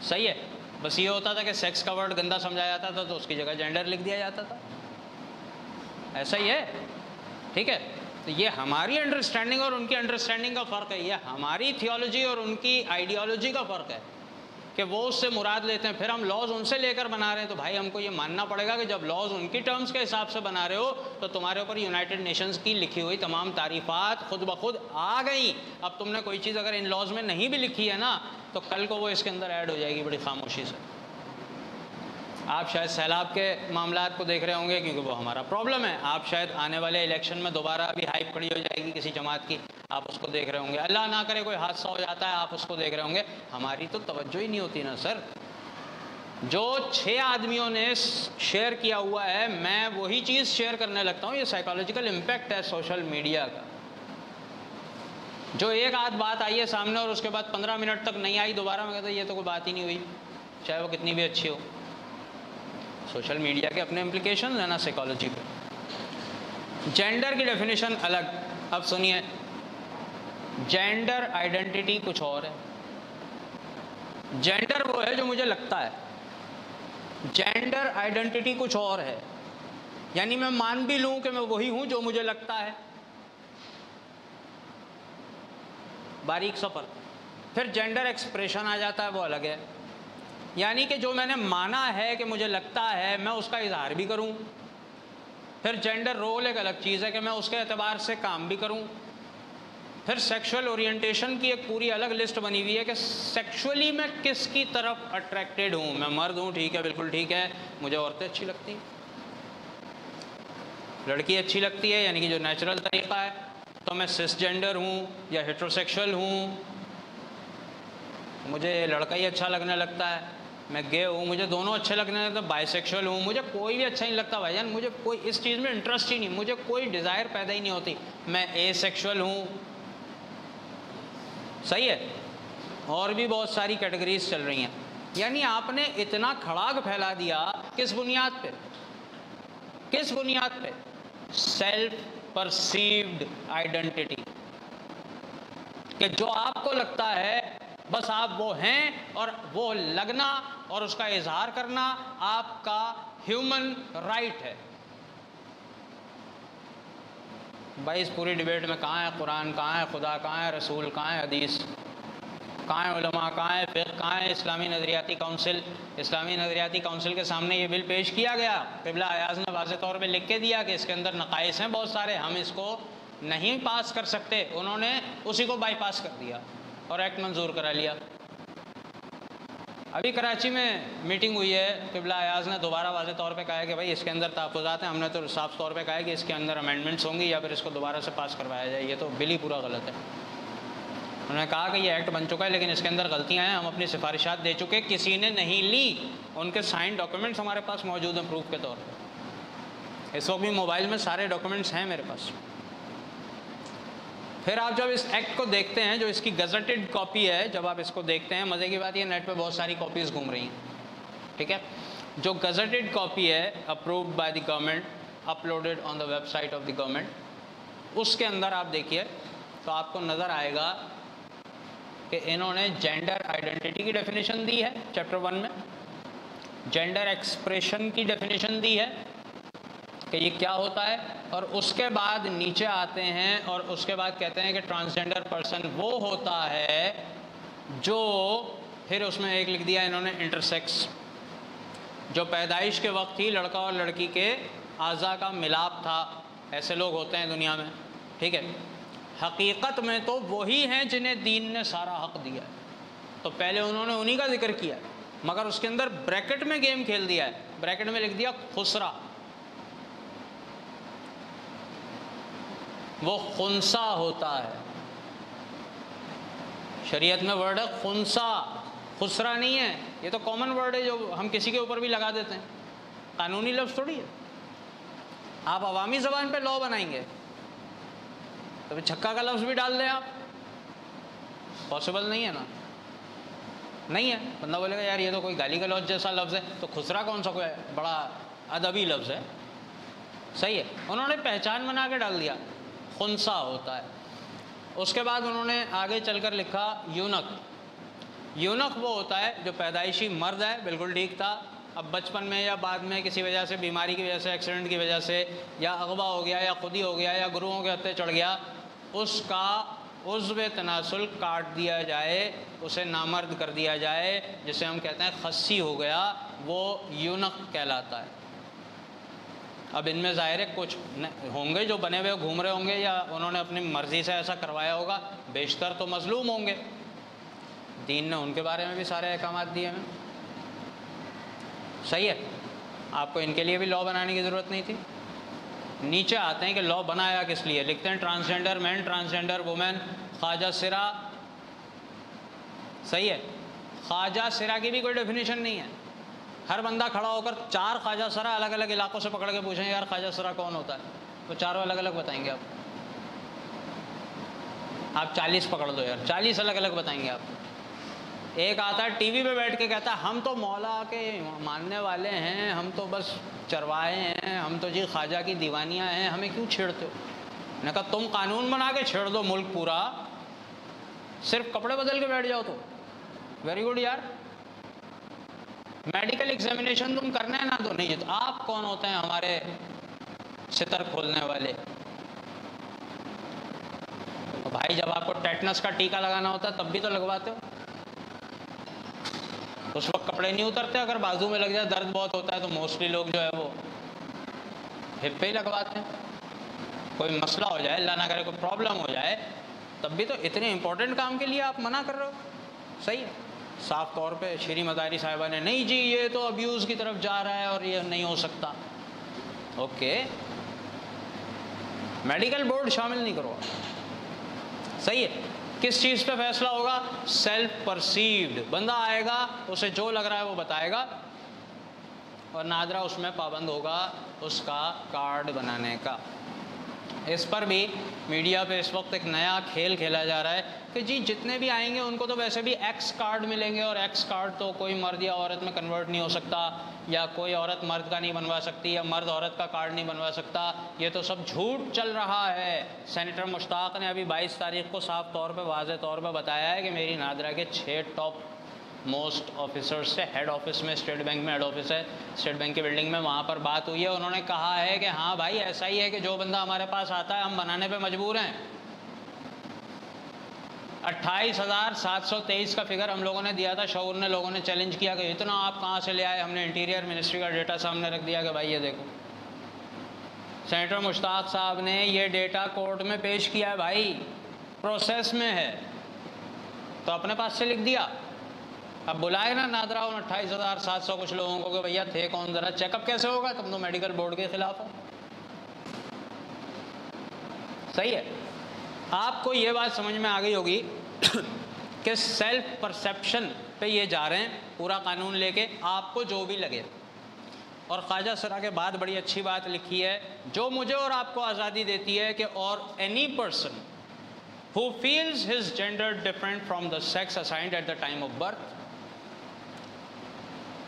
Speaker 2: صحیح ہے، بس یہ ہوتا تھا کہ سیکس کا ورڈ گندا سمجھا جاتا تھا تو اس کی جگہ جینڈر لکھ دیا جاتا تھا. ایسا ہی ہے، ٹھیک ہے. تو یہ ہماری انڈرسٹینڈنگ اور ان کی انڈرسٹینڈنگ کا فرق ہے، یہ ہماری تھیولوجی اور ان کی آئیڈیالوجی کا فرق ہے کہ وہ اس سے مراد لیتے ہیں. پھر ہم لاز ان سے لے کر بنا رہے ہیں، تو بھائی ہم کو یہ ماننا پڑے گا کہ جب لاز ان کی ٹرمز کے حساب سے بنا رہے ہو تو تمہارے اوپر یونائٹڈ نیشنز کی لکھی ہوئی تمام تعریفات خود بخود آ گئیں. اب تم نے کوئی چیز اگر ان لاز میں نہیں بھی لکھی ہے نا تو کل کو وہ اس کے اندر ایڈ ہو جائے گی بڑی خاموشی سے. آپ شاید سیلاب کے معاملات کو دیکھ رہے ہوں گے کیونکہ وہ ہمارا پرابلم ہے. آپ شاید آنے والے الیکشن میں دوبارہ ابھی ہائپ کھڑی ہو جائے گی کسی جماعت کی، آپ اس کو دیکھ رہے ہوں گے. اللہ نہ کرے کوئی حادثہ ہو جاتا ہے، آپ اس کو دیکھ رہے ہوں گے. ہماری تو توجہ ہی نہیں ہوتی نا سر. جو 6 آدمیوں نے شیئر کیا ہوا ہے میں وہی چیز شیئر کرنے لگتا ہوں. یہ سائیکالوجیکل امپیکٹ ہے سوشل میڈیا کا. جو ایک آدھ بات آئی ہے سامنے اور اس کے بعد 15 منٹ تک نہیں آئی دوبارہ، میں کہتا ہوں یہ تو کوئی بات ہی نہیں ہوئی، چاہے وہ کتنی بھی اچھی ہو. سوشل میڈیا کے اپنے امپلیکیشن ہے نا سائیکالوجی پہ. جینڈر کی ڈیفینیشن الگ. اب سنیے، جینڈر آئیڈینٹی کچھ اور ہے. جینڈر وہ ہے جو مجھے لگتا ہے، جینڈر آئیڈینٹی کچھ اور ہے. یعنی میں مان بھی لوں کہ میں وہی ہوں جو مجھے لگتا ہے، باریک سفر. پھر جینڈر ایکسپریشن آ جاتا ہے، وہ الگ ہے. یعنی کہ جو میں نے مانا ہے کہ مجھے لگتا ہے میں اس کا اظہار بھی کروں. پھر جینڈر رول ایک الگ چیز ہے کہ میں اس کے اعتبار سے کام بھی کروں. پھر سیکشول اورینٹیشن کی ایک پوری الگ لسٹ بنی ہوئی ہے کہ سیکشولی میں کس کی طرف اٹریکٹیڈ ہوں. میں مرد ہوں، ٹھیک ہے، بالکل ٹھیک ہے، مجھے عورتیں اچھی لگتی ہیں، لڑکی اچھی لگتی ہے، یعنی کہ جو نیچرل طریقہ ہے. تو میں سس جینڈر ہوں یا ہیٹروسیکشول ہوں، مجھے لڑکا ہی اچھا لگنے لگتا ہے. میں گے ہوں، مجھے دونوں اچھے لگنے لگتے ہیں. بائی سیکشول ہوں، مجھے کوئی بھی اچھا نہیں لگتا بھائی جان، مجھے کوئی اس چیز میں انٹرسٹ ہی نہیں، مجھے کوئی ڈیزائر پیدا ہی نہیں ہوتی. میں اے سیکشول ہوں، صحیح ہے. اور بھی بہت ساری کیٹیگریز چل رہی ہیں. یعنی آپ نے اتنا کھڑاگ پھیلا دیا. کس بنیاد پہ؟ کس بنیاد پہ؟ سیلف پرسیوڈ آئیڈینٹی، کہ جو آپ کو لگتا ہے بس آپ وہ ہیں، اور وہ لگنا اور اس کا اظہار کرنا آپ کا ہیومن رائٹ ہے. بھائی اس پوری ڈیبیٹ میں کہاں ہے قرآن، کہاں ہے خدا، کہاں ہے رسول، کہاں ہے حدیث، کہاں ہے علماء، کہاں ہے فقہ، کہاں ہے اسلامی نظریاتی کونسل؟ اسلامی نظریاتی کونسل کے سامنے یہ بل پیش کیا گیا، قبلہ ایاز نے واضح طور پہ لکھ کے دیا کہ اس کے اندر نقائص ہیں بہت سارے، ہم اس کو نہیں پاس کر سکتے. انہوں نے اسی کو بائی پاس کر دیا اور ایکٹ منظور کرا لیا. ابھی کراچی میں میٹنگ ہوئی ہے، قبلہ ایاز نے دوبارہ واضح طور پہ کہا ہے کہ بھائی اس کے اندر تحفظات ہیں. ہم نے تو صاف طور پہ کہا ہے کہ اس کے اندر امینڈمنٹس ہوں گی یا پھر اس کو دوبارہ سے پاس کروایا جائے. یہ تو بل ہی پورا غلط ہے. انہوں نے کہا کہ یہ ایکٹ بن چکا ہے لیکن اس کے اندر غلطیاں ہیں، ہم اپنی سفارشات دے چکے، کسی نے نہیں لی. ان کے سائن ڈاکومنٹس ہمارے پاس موجود ہیں پروف کے طور پہ. اس وقت بھی موبائل میں سارے ڈاکومنٹس ہیں میرے پاس. پھر آپ جب اس ایکٹ کو دیکھتے ہیں جو اس کی گزٹڈ کاپی ہے، جب آپ اس کو دیکھتے ہیں، مزے کی بات یہ نیٹ پہ بہت ساری کاپیز گھوم رہی ہیں، ٹھیک ہے. جو گزٹڈ کاپی ہے approved by the government, uploaded on the website of the government, اس کے اندر آپ دیکھیے تو آپ کو نظر آئے گا کہ انہوں نے جینڈر آئیڈینٹی کی ڈیفینیشن دی ہے چیپٹر 1 میں، جینڈر ایکسپریشن کی ڈیفینیشن دی ہے کہ یہ کیا ہوتا ہے، اور اس کے بعد نیچے آتے ہیں اور اس کے بعد کہتے ہیں کہ ٹرانسجینڈر پرسن وہ ہوتا ہے جو، پھر اس میں ایک لکھ دیا انہوں نے انٹرسیکس، جو پیدائش کے وقت ہی لڑکا اور لڑکی کے اعضاء کا ملاپ تھا. ایسے لوگ ہوتے ہیں دنیا میں، ٹھیک ہے. حقیقت میں تو وہی ہیں جنہیں دین نے سارا حق دیا ہے. تو پہلے انہوں نے انہی کا ذکر کیا مگر اس کے اندر بریکٹ میں گیم کھیل دیا ہے, بریکٹ میں لکھ دیا خسرا, وہ خنسا ہوتا ہے. شریعت میں ورڈ ہے خنسا, خسرا نہیں ہے. یہ تو کامن ورڈ ہے جو ہم کسی کے اوپر بھی لگا دیتے ہیں, قانونی لفظ تھوڑی ہے. آپ عوامی زبان پہ لا بنائیں گے تو چھکا کا لفظ بھی ڈال دیں آپ, پاسبل نہیں ہے نا, نہیں ہے. بندہ بولے گا یار یہ تو کوئی گالی گلوچ جیسا لفظ ہے, تو خسرا کون سا کوئی بڑا ادبی لفظ ہے. صحیح ہے, انہوں نے پہچان بنا کے ڈال دیا خنسا ہوتا ہے. اس کے بعد انہوں نے آگے چل کر لکھا یونک. یونک وہ ہوتا ہے جو پیدائشی مرد ہے, بالکل ٹھیک تھا, اب بچپن میں یا بعد میں کسی وجہ سے, بیماری کی وجہ سے, ایکسیڈنٹ کی وجہ سے, یا اغوا ہو گیا یا خود ہی ہو گیا یا گروہوں کے ہتھے چڑھ گیا, اس کا عضو تناسل کاٹ دیا جائے, اسے نامرد کر دیا جائے, جسے ہم کہتے ہیں خصی ہو گیا, وہ یونک کہلاتا ہے. اب ان میں ظاہر ہے کچھ ہوں گے جو بنے ہوئے گھوم رہے ہوں گے یا انہوں نے اپنی مرضی سے ایسا کروایا ہوگا, بیشتر تو مظلوم ہوں گے. دین نے ان کے بارے میں بھی سارے احکامات دیے ہیں. صحیح ہے, آپ کو ان کے لیے بھی لا بنانے کی ضرورت نہیں تھی. نیچے آتے ہیں کہ لا بنایا کس لیے, لکھتے ہیں ٹرانسجینڈر مین, ٹرانسجینڈر وومین, خواجہ سرا. صحیح ہے, خواجہ سرا کی بھی کوئی ڈیفینیشن نہیں ہے. ہر بندہ کھڑا ہو کر 4 خواجہ سرا الگ الگ علاقوں سے پکڑ کے پوچھیں یار خواجہ سرا کون ہوتا ہے, تو چاروں الگ الگ بتائیں گے آپ 40 پکڑ دو یار, 40 الگ الگ بتائیں گے آپ. ایک آتا ہے ٹی وی پہ بیٹھ کے کہتا ہے ہم تو مولا کے ماننے والے ہیں, ہم تو بس چرواہے ہیں, ہم تو جی خواجہ کی دیوانیاں ہیں, ہمیں کیوں چھیڑتے ہو. میں نے کہا تم قانون بنا کے چھیڑ دو ملک پورا, صرف کپڑے بدل کے بیٹھ جاؤ تو ویری گڈ یار. میڈیکل ایگزامینیشن تم کرنا ہے نا تو نہیں, تو آپ کون ہوتے ہیں ہمارے ستر کھولنے والے. بھائی جب آپ کو ٹیٹنس کا ٹیکا لگانا ہوتا ہے تب بھی تو لگواتے ہو, اس وقت کپڑے نہیں اترتے. اگر بازو میں لگ جائے درد بہت ہوتا ہے تو موسٹلی لوگ جو ہے وہ ہپ پہ ہی لگواتے ہیں. کوئی مسئلہ ہو جائے, اللہ نہ کرے کوئی پرابلم ہو جائے, تب بھی تو اتنے امپورٹنٹ کام کے لیے آپ منع کر رہے ہو. صحیح ہے, صاف طور پہ شیریں مداری صاحبہ نے نہیں جی یہ تو ابیوز کی طرف جا رہا ہے اور یہ نہیں ہو سکتا. اوکے, میڈیکل بورڈ شامل نہیں کرو. صحیح ہے, کس چیز پہ فیصلہ ہوگا؟ Self perceived. بندہ آئے گا, اسے جو لگ رہا ہے وہ بتائے گا, اور نادرا اس میں پابند ہوگا اس کا کارڈ بنانے کا. اس پر بھی میڈیا پہ اس وقت ایک نیا کھیل کھیلا جا رہا ہے کہ جی جتنے بھی آئیں گے ان کو تو ویسے بھی ایکس کارڈ ملیں گے, اور ایکس کارڈ تو کوئی مرد یا عورت میں کنورٹ نہیں ہو سکتا, یا کوئی عورت مرد کا نہیں بنوا سکتی, یا مرد عورت کا کارڈ نہیں بنوا سکتا. یہ تو سب جھوٹ چل رہا ہے. سینیٹر مشتاق نے ابھی 22 تاریخ کو صاف طور پہ واضح طور پہ بتایا ہے کہ میری نادرا کے 6 ٹاپ موسٹ آفیسرز سے ہیڈ آفس میں, اسٹیٹ بینک میں ہیڈ آفس ہے, اسٹیٹ بینک کی بلڈنگ میں, وہاں پر بات ہوئی ہے. انہوں نے کہا ہے کہ ہاں بھائی ایسا ہی ہے کہ جو بندہ ہمارے پاس آتا ہے ہم بنانے پہ مجبور ہیں. 28,723 کا فگر ہم لوگوں نے دیا تھا, شعور نے لوگوں نے چیلنج کیا کہ اتنا آپ کہاں سے لے آئے. ہم نے انٹیریئر منسٹری کا ڈیٹا سامنے رکھ دیا کہ بھائی یہ دیکھو. سینیٹر مشتاق صاحب نے یہ ڈیٹا کورٹ میں پیش کیا ہے, بھائی پروسیس میں ہے, تو اپنے پاس سے لکھ دیا. اب بلائے نا نادرا ان 28,700 کچھ لوگوں کو کہ بھیا تھے کون, ذرا چیک اپ کیسے ہوگا, تم تو میڈیکل بورڈ کے خلاف ہو. صحیح ہے, آپ کو یہ بات سمجھ میں آ گئی ہوگی کہ سیلف پرسیپشن پہ یہ جا رہے ہیں پورا قانون لے کے, آپ کو جو بھی لگے. اور خواجہ سرا کے بعد بڑی اچھی بات لکھی ہے جو مجھے اور آپ کو آزادی دیتی ہے کہ اور any person who feels his gender different from the sex assigned at the time of birth,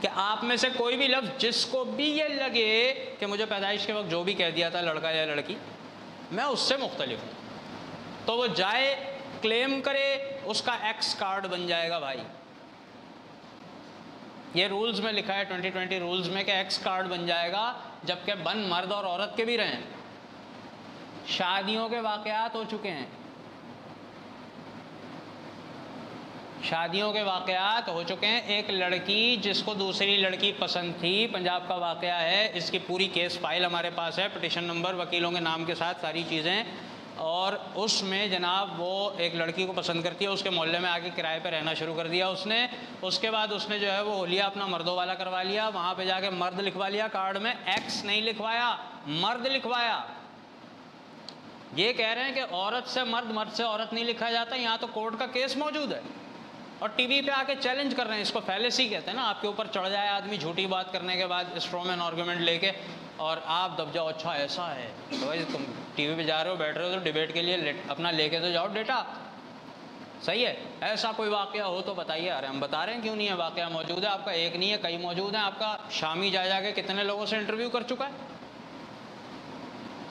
Speaker 2: کہ آپ میں سے کوئی بھی لفظ جس کو بھی یہ لگے کہ مجھے پیدائش کے وقت جو بھی کہہ دیا تھا لڑکا یا لڑکی میں اس سے مختلف ہوں, تو وہ جائے کلیم کرے, اس کا ایکس کارڈ بن جائے گا. بھائی یہ رولز میں لکھا ہے 2020 رولز میں کہ ایکس کارڈ بن جائے گا, جبکہ بن مرد اور عورت کے بھی رہیں. شادیوں کے واقعات ہو چکے ہیں, شادیوں کے واقعات ہو چکے ہیں. ایک لڑکی جس کو دوسری لڑکی پسند تھی, پنجاب کا واقعہ ہے, اس کی پوری کیس فائل ہمارے پاس ہے, پٹیشن نمبر, وکیلوں کے نام کے ساتھ ساری چیزیں. اور اس میں جناب وہ ایک لڑکی کو پسند کرتی ہے، اس کے محلے میں آ کے کرائے پہ رہنا شروع کر دیا اس نے. اس کے بعد اس نے جو ہے وہ ہولیا اپنا مردوں والا کروا لیا، وہاں پہ جا کے مرد لکھوا لیا، کارڈ میں ایکس نہیں لکھوایا، مرد لکھوایا. یہ کہہ رہے ہیں کہ عورت سے مرد، مرد سے عورت نہیں لکھا جاتا. یہاں تو کورٹ کا کیس موجود ہے اور ٹی وی پہ آ کے چیلنج کر رہے ہیں. اس کو فیلیسی کہتے ہیں نا، آپ کے اوپر چڑھ جائے آدمی جھوٹی بات کرنے کے بعد اسٹرومین آرگومنٹ لے کے اور آپ دب جاؤ. اچھا ایسا ہے تو بھائی تم ٹی وی پہ جا رہے ہو، بیٹھ رہے ہو تو ڈیبیٹ کے لیے اپنا لے کے تو جاؤ ڈیٹا. صحیح ہے. ایسا کوئی واقعہ ہو تو بتائیے. ارے ہم بتا رہے ہیں کیوں نہیں ہے. واقعہ موجود ہے آپ کا، ایک نہیں ہے کئی موجود ہیں. آپ کا شامی جا کے کتنے لوگوں سے انٹرویو کر چکا ہے.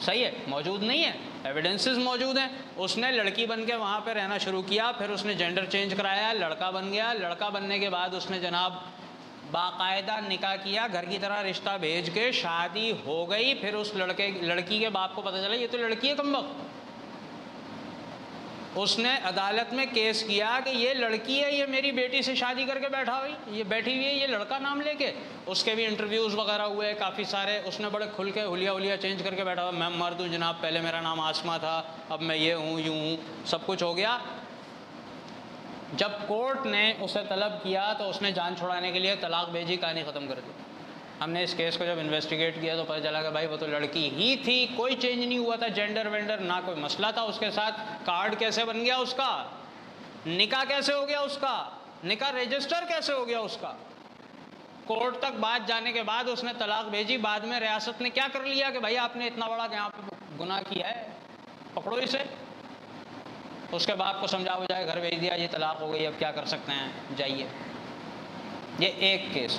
Speaker 2: صحیح ہے. موجود نہیں ہے، ایویڈنسز موجود ہیں. اس نے لڑکی بن کے وہاں پہ رہنا شروع کیا، پھر اس نے جینڈر چینج کرایا، لڑکا بن گیا. لڑکا بننے کے بعد اس نے جناب باقاعدہ نکاح کیا، گھر کی طرح رشتہ بھیج کے شادی ہو گئی. پھر اس لڑکی کے باپ کو پتہ چلا یہ تو لڑکی ہے کمبخت. اس نے عدالت میں کیس کیا کہ یہ لڑکی ہے، یہ میری بیٹی سے شادی کر کے بیٹھی ہوئی ہے، یہ لڑکا نام لے کے. اس کے بھی انٹرویوز وغیرہ ہوئے کافی سارے. اس نے بڑے کھل کے ہولیا چینج کر کے بیٹھا ہوا، میں مرد ہوں جناب، پہلے میرا نام آسما تھا، اب میں یہ ہوں، یوں ہوں، سب کچھ ہو گیا. جب کورٹ نے اسے طلب کیا تو اس نے جان چھڑانے کے لیے طلاق بھیجی، کہانی ختم کر دی. ہم نے اس کیس کو جب انویسٹیگیٹ کیا تو پتہ چلا کہ بھائی وہ تو لڑکی ہی تھی، کوئی چینج نہیں ہوا تھا، جینڈر وینڈر نہ کوئی مسئلہ تھا اس کے ساتھ. کارڈ کیسے بن گیا اس کا، نکاح کیسے ہو گیا اس کا، نکاح رجسٹر کیسے ہو گیا اس کا. کورٹ تک بات جانے کے بعد اس نے طلاق بھیجی. بعد میں ریاست نے کیا کر لیا کہ بھائی آپ نے اتنا بڑا یہاں پہ گناہ کیا ہے، پکڑو اسے. اس کے باپ کو سمجھا ہو جائے، گھر بھیج دیا، یہ طلاق ہو گئی، اب کیا کر سکتے ہیں، جائیے. یہ ایک کیس.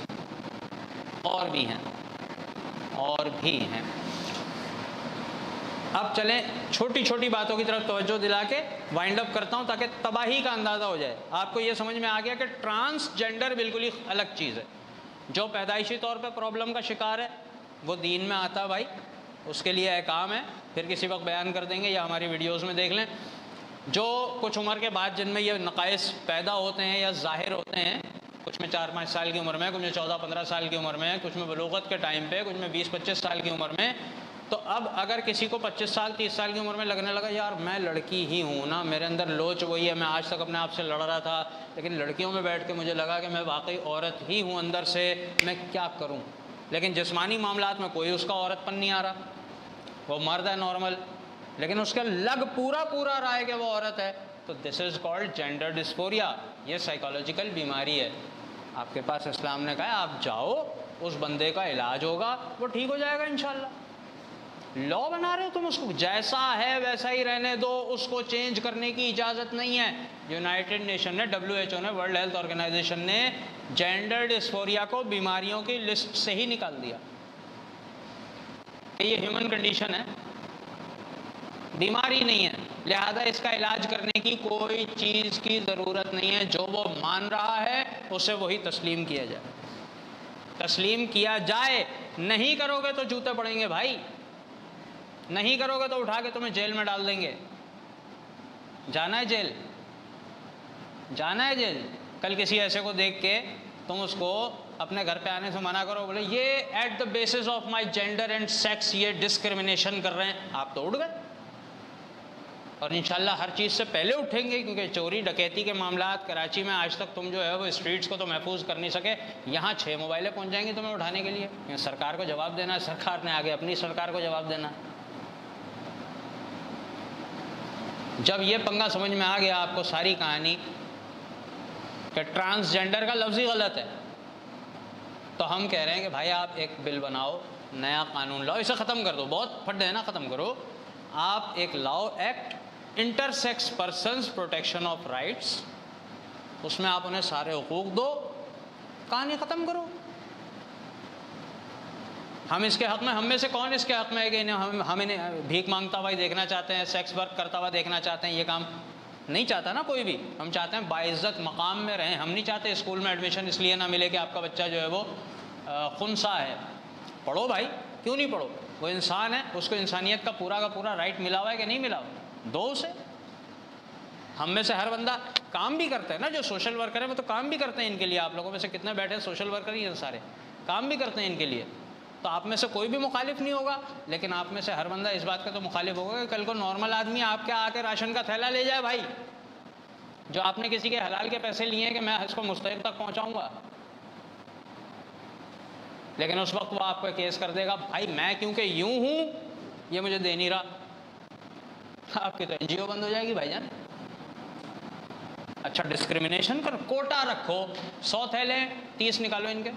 Speaker 2: اور بھی ہیں. اب چلیں چھوٹی چھوٹی باتوں کی طرف توجہ دلا کے وائنڈ اپ کرتا ہوں تاکہ تباہی کا اندازہ ہو جائے. آپ کو یہ سمجھ میں آ گیا کہ ٹرانسجینڈر بالکل ہی الگ چیز ہے. جو پیدائشی طور پہ پرابلم کا شکار ہے وہ دین میں آتا بھائی، اس کے لیے احکام ہے، پھر کسی وقت بیان کر دیں گے یا ہماری ویڈیوز میں دیکھ لیں. جو کچھ عمر کے بعد جن میں یہ نقائص پیدا ہوتے ہیں یا ظاہر ہوتے ہیں، کچھ میں 4-5 سال کی عمر میں، کچھ میں 14-15 سال کی عمر میں، کچھ میں بلوغت کے ٹائم پہ، کچھ میں 20-25 سال کی عمر میں. تو اب اگر کسی کو 25 سال 30 سال کی عمر میں لگنے لگا یار میں لڑکی ہی ہوں نا، میرے اندر لوچ وہی ہے، میں آج تک اپنے آپ سے لڑ رہا تھا لیکن لڑکیوں میں بیٹھ کے مجھے لگا کہ میں واقعی عورت ہی ہوں اندر سے، میں کیا کروں. لیکن جسمانی معاملات میں کوئی اس کا عورت پن نہیں آ رہا، وہ مرد ہے نارمل، لیکن اس کا لگ پورا رہا ہے کہ وہ عورت ہے. تو دس از کالڈ جینڈر ڈسفوریا. یہ سائیکالوجیکل بیماری ہے. آپ کے پاس اسلام نے کہا ہے آپ جاؤ، اس بندے کا علاج ہوگا، وہ ٹھیک ہو جائے گا انشاءاللہ. لا بنا رہے ہو تم، اس کو جیسا ہے ویسا ہی رہنے دو، اس کو چینج کرنے کی اجازت نہیں ہے. یونائٹڈ نیشن نے، WHO نے، ورلڈ ہیلتھ آرگنائزیشن نے جینڈر ڈسفوریا کو بیماریوں کی لسٹ سے ہی نکال دیا. یہ ہیومن کنڈیشن ہے، بیماری نہیں ہے، لہذا اس کا علاج کرنے کی کوئی چیز کی ضرورت نہیں ہے. جو وہ مان رہا ہے اسے وہی تسلیم کیا جائے. تسلیم کیا جائے. نہیں کرو گے تو جوتے پڑیں گے بھائی، نہیں کرو گے تو اٹھا کے تمہیں جیل میں ڈال دیں گے. جانا ہے جیل، جانا ہے جیل. کل کسی ایسے کو دیکھ کے تم اس کو اپنے گھر پہ آنے سے منع کرو، بولے یہ at the basis of my gender and sex یہ ڈسکرمنیشن کر رہے ہیں، آپ تو اٹھ گئے. اور انشاءاللہ ہر چیز سے پہلے اٹھیں گے، کیونکہ چوری ڈکیتی کے معاملات کراچی میں آج تک تم جو ہے وہ اسٹریٹس کو تو محفوظ کر نہیں سکے. یہاں 6 موبائلیں پہنچ جائیں گی تمہیں اٹھانے کے لیے. سرکار کو جواب دینا ہے، سرکار نے آگے اپنی سرکار کو جواب دینا ہے. جب یہ پنگا سمجھ میں آ گیا آپ کو ساری کہانی کہ ٹرانسجینڈر کا لفظ ہی غلط ہے، تو ہم کہہ رہے ہیں کہ بھائی آپ ایک بل بناؤ، نیا قانون لاؤ، اسے ختم کر دو. بہت پھٹ ہے نا، ختم کرو. آپ ایک law act intersex persons protection of rights, اس میں آپ انہیں سارے حقوق دو، کہانی ختم کرو. ہم اس کے حق میں، ہم میں سے کون اس کے حق میں ہے کہ ہم انہیں بھیک مانگتا ہوا ہی دیکھنا چاہتے ہیں، سیکس ورک کرتا ہوا دیکھنا چاہتے ہیں؟ یہ کام نہیں چاہتا نا کوئی بھی. ہم چاہتے ہیں باعزت مقام میں رہیں. ہم نہیں چاہتے اسکول میں ایڈمیشن اس لیے نہ ملے کہ آپ کا بچہ جو ہے وہ خنثی ہے. پڑھو بھائی، کیوں نہیں پڑھو؟ وہ انسان ہے، اس کو انسانیت کا پورا رائٹ ملا ہوا ہے کہ نہیں ملا ہوا؟ دو اسے. ہم میں سے ہر بندہ کام بھی کرتا ہے نا، جو سوشل ورکر ہے وہ تو کام بھی کرتے ہیں ان کے لیے. آپ لوگوں میں سے کتنے بیٹھے سوشل ورکر ہی ہیں، سارے کام بھی کرتے ہیں ان کے لیے. تو آپ میں سے کوئی بھی مخالف نہیں ہوگا، لیکن آپ میں سے ہر بندہ اس بات کا تو مخالف ہوگا کہ کل کو نارمل آدمی آپ کے آ کے راشن کا تھیلا لے جائے بھائی، جو آپ نے کسی کے حلال کے پیسے لیے ہیں کہ میں اس کو مستحق تک پہنچاؤں گا، لیکن اس وقت وہ آپ کو کیس کر دے گا بھائی میں کیونکہ یوں ہوں یہ مجھے دے نہیں رہا، آپ کی تو این جی او بند ہو جائے گی بھائی جان۔ اچھا ڈسکریمنیشن کر، کوٹا رکھو، 100 تھیلے 30 نکالو ان کے،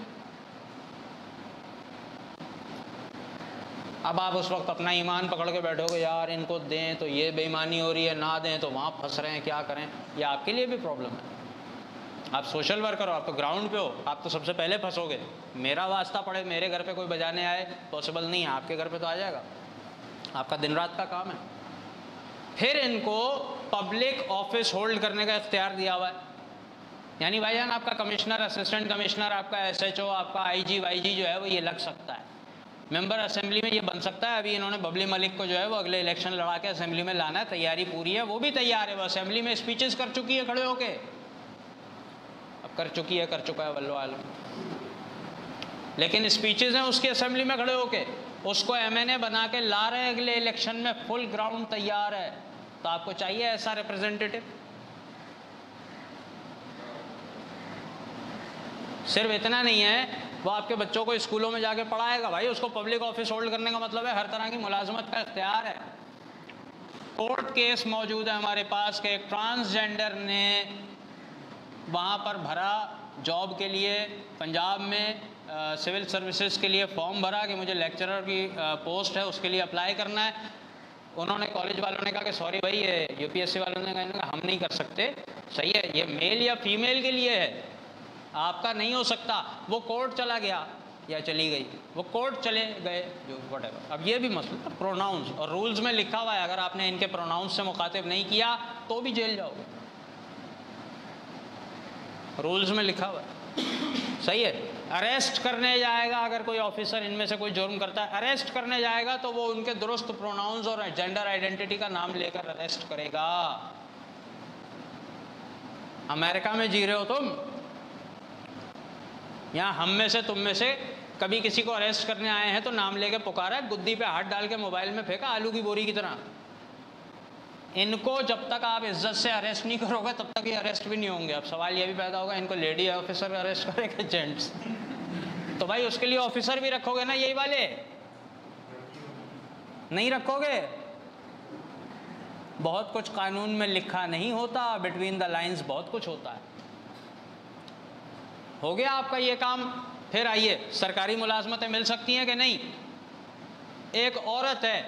Speaker 2: اب آپ اس وقت اپنا ایمان پکڑ کے بیٹھو گے یار ان کو دیں تو یہ بے ایمانی ہو رہی ہے، نہ دیں تو وہاں پھنس رہے ہیں، کیا کریں، یہ آپ کے لیے بھی پرابلم ہے۔ آپ سوشل ورکر ہو، آپ تو گراؤنڈ پہ ہو، آپ تو سب سے پہلے پھنسو گے، میرا واسطہ پڑے میرے گھر پہ کوئی بجانے آئے پاسبل نہیں ہے، آپ کے گھر پہ تو آ جائے گا، آپ کا دن رات کا کام ہے۔ پھر ان کو پبلک آفس ہولڈ کرنے کا اختیار دیا ہوا ہے، یعنی بھائی جان آپ کا کمشنر، اسسٹنٹ کمشنر، آپ کا ایس ایچ او، آپ کا آئی جی وائی جی جو ہے وہ یہ لگ سکتا ہے، ممبر اسمبلی میں یہ بن سکتا ہے۔ ابھی انہوں نے ببلی ملک کو جو ہے وہ اگلے الیکشن لڑا کے اسمبلی میں لانا ہے، تیاری پوری ہے، وہ بھی تیار ہے، وہ اسمبلی میں اسپیچز کر چکی ہے کھڑے ہو کے، اب کر چکی ہے، کر چکا ہے واللہ عالم، لیکن اسپیچز ہیں اس کی اسمبلی میں کھڑے ہو کے، اس کو ایم این اے بنا کے لا رہے ہیں اگلے الیکشن میں، فل گراؤنڈ تیار ہے، تو آپ کو چاہیے ایسا ریپرزینٹیٹو۔ صرف اتنا نہیں ہے وہ آپ کے بچوں کو اسکولوں میں جا کے پڑھائے گا، بھائی اس کو پبلک آفس ہولڈ کرنے کا مطلب ہے ہر طرح کی ملازمت کا اختیار ہے۔ کورٹ کیس موجود ہے ہمارے پاس کہ ایک ٹرانسجینڈر نے وہاں پر بھرا جاب کے لیے، پنجاب میں سول سروسز کے لیے فارم بھرا کہ مجھے لیکچرر کی پوسٹ ہے اس کے لیے اپلائی کرنا ہے، انہوں نے کالج والوں نے کہا کہ سوری بھائی، یہ یو پی ایس سی والوں نے کہا ہم نہیں کر سکتے، صحیح ہے یہ میل یا فیمیل کے لیے ہے، آپ کا نہیں ہو سکتا۔ وہ کورٹ چلا گیا یا چلی گئی، وہ کورٹ چلے گئے جو وٹ ایور۔ اب یہ بھی مسئلہ پروناؤنس، اور رولز میں لکھا ہوا ہے اگر آپ نے ان کے پروناؤنس سے مخاطب نہیں کیا تو بھی جیل جاؤ گے، رولز میں لکھا ہوا ہے، صحیح ہے۔ اریسٹ کرنے جائے گا اگر کوئی آفیسر ان میں سے کوئی جرم کرتا ہے، اریسٹ کرنے جائے گا تو وہ ان کے درست پروناؤنس اور جینڈر آئیڈینٹی کا نام لے کر اریسٹ کرے گا۔ امریکہ میں جی رہے ہو تم، یہاں ہم میں سے تم میں سے کبھی کسی کو اریسٹ کرنے آئے ہیں تو نام لے کے پکارا ہے، گدی پہ ہاتھ ڈال کے موبائل میں پھینکا آلو کی بوری کی طرح۔ ان کو جب تک آپ عزت سے اریسٹ نہیں کرو گے تب تک یہ اریسٹ بھی نہیں ہوں گے۔ اب سوال یہ بھی پیدا ہوگا ان کو لیڈی آفیسر اریسٹ کرے گا جینٹس، تو بھائی اس کے لیے آفیسر بھی رکھو گے نا، یہی والے نہیں رکھو گے؟ بہت کچھ قانون میں لکھا نہیں ہوتا، بٹوین دا لائنز بہت کچھ ہوتا ہے۔ ہو گیا آپ کا یہ کام۔ پھر آئیے سرکاری ملازمتیں مل سکتی ہیں کہ نہیں؟ ایک عورت ہے